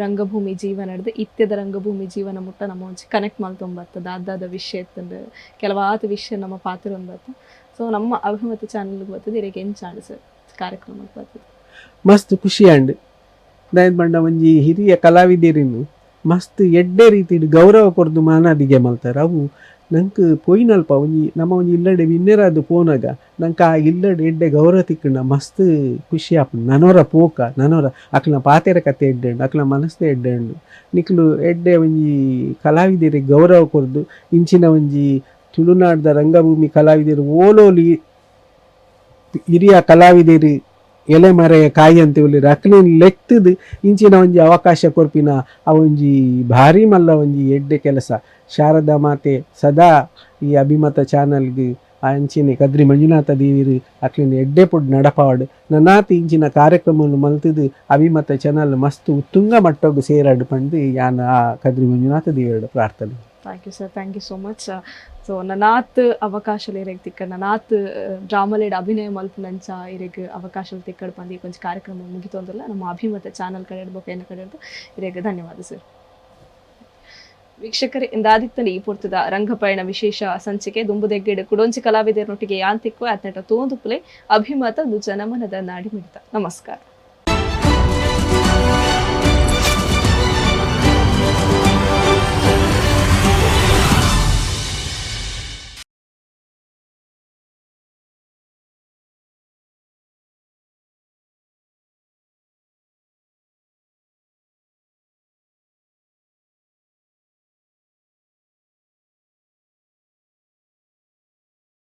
ರಂಗಭೂಮಿ ಜೀವನ ಹಿಡ್ದು ಇತ್ಯದ ರಂಗಭೂಮಿ ಜೀವನ ಮುಟ್ಟ ನಮ್ಮ ಒಂಚಿ ಕನೆಕ್ಟ್ ಮಲ್ತೊಂಬತ್ತದ ಅದಾದ ವಿಷಯ ಇತ್ತಂದು ಕೆಲವಾದ ವಿಷಯ ನಮ್ಮ ಪಾತ್ರ ಒಂದತ್ತು ಸೊ ನಮ್ಮ ಅಭಿಮತ ಚಾನಲ್ಗೆ ಬರ್ತದೆ ಇರಕ್ಕೆ ಎಂಚಾಂಡು ಸರ್ ಕಾರ್ಯಕ್ರಮಕ್ಕೆ ಬರ್ತದೆ ಮಸ್ತ್ ಖುಷಿ ಅಂಡ್ ದಯನ್ ಬಂಡ ಒಂಜಿ ಹಿರಿಯ ಕಲಾವಿದರಿನ್ನು ಮಸ್ತ್ ಎಡ್ಡೆ ರೀತಿ ಗೌರವ ಕೊರ್ದು ಮಾನಾದಿಗೆ ಮಲ್ತಾರೆ ಅವು ನಂಗೆ ಪೋಯಿನಲ್ಪ ಒಂಜಿ ನಮ್ಮ ಒಂಜಿ ಇಲ್ಲಡೆ ವಿನ್ನರಾದು ಪೋನಾಗ ನಂಗೆ ಆ ಇಲ್ಲಡೆ ಎಡ್ಡೆ ಗೌರವ ತಿಕ್ಕಂಡ ಮಸ್ತ್ ಖುಷಿ ಆಪುಂಡು ನನೋರ ಪೋಕ ನನೋರ ಅಕ್ಲ ಪಾತೆರ ಕತೆ ಎಡ್ಡೆಂಡು ಅಕ್ಲ ಮನಸ್ಸೆ ಎಡ್ಡೆಂಡು ನಿಕ್ಲು ಎಡ್ಡೆ ಒಂಜಿ ಕಲಾವಿದರಿಗೆ ಗೌರವ ಕೊರ್ದು ಇಂಚಿನ ಒಂಜಿ ತುಳುನಾಡ್ದ ರಂಗಭೂಮಿ ಕಲಾವಿದರು ಓಲೋಲಿ ಹಿರಿಯ ಕಲಾವಿದರು ಎಲೆ ಮರೆಯ ಕಾಯಿ ಅಂತ ಹೇಳಿರಿ ಅಕ್ಲಿನ ಲೆಕ್ತದ ಇಂಚಿನ ಒಂಜಿ ಅವಕಾಶ ಕೊರ್ಪಿನ ಆ ಒಂಜಿ ಭಾರಿ ಮಲ್ಲ ಒಂಜಿ ಎಡ್ಡೆ ಕೆಲಸ ಶಾರದಾ ಮಾತೆ ಸದಾ ಈ ಅಭಿಮತ ಚಾನಲ್ಗೆ ಅಂಚಿನ ಕದ್ರಿ ಮಂಜುನಾಥ ದೇವಿರು ಅಕ್ಲಿನ ಎಡ್ಡೆ ಪುಡ್ ನಡಪಾಡು ನನ್ನಾತಿ ಇಂಚಿನ ಕಾರ್ಯಕ್ರಮವನ್ನು ಮಲ್ತದು ಅಭಿಮತ ಚಾನಲ್ ಮಸ್ತ್ ಉತ್ತುಂಗ ಮಟ್ಟಗೂ ಸೇರಾಡು ಪಂಡು ಯಾನ ಆ ಕದ್ರಿ ಮಂಜುನಾಥ ದೇವಿಯರ ಪ್ರಾರ್ಥನೆ. Thank you sir thank you so much so ನನಾತ್ ಅವಕಾಶలు ಇರಗೆ ತಿಕ್ಕ ನನಾತ್ ಡ್ರಾಮಲೇಡ್ ಅಭಿನಯ ಮಲ್ಪುನಂಚ ಇರಗೆ ಅವಕಾಶలు ತಿಕ್ಕಡ್ ಬಂದು ಕೊಂಚ ಕಾರ್ಯಕ್ರಮ ಮುಗಿತೊಂದಲ್ಲ ನಮ್ಮ ಅಭಿಮತ ಚಾನಲ್ ಕಡೆ ಬೊಕೇನ ಕಡೆ ಇರಗೆ ಧನ್ಯವಾದ ಸರ್. ವೀಕ್ಷಕರೇ ಇಂದಾದಿತ್ತನೆ ಈ ಪೊರ್ತದ ರಂಗಪಯಣ ವಿಶೇಷ ಸಂಚಿಕೆ ದುಂಬುದೆಗ್ಗೆಡು ಕುಡೊಂಚಿ ಕಲಾವಿದರನೊಟ್ಟಿಗೆ ಯಾಂತಿಕ್ಕು ಅತ್ನಟ ತೋಂದುಪುಲೆ ಅಭಿಮತ ದು ಜನಮನದ ನಾಡಿ ಮಿಡಿತ. ನಮಸ್ಕಾರ.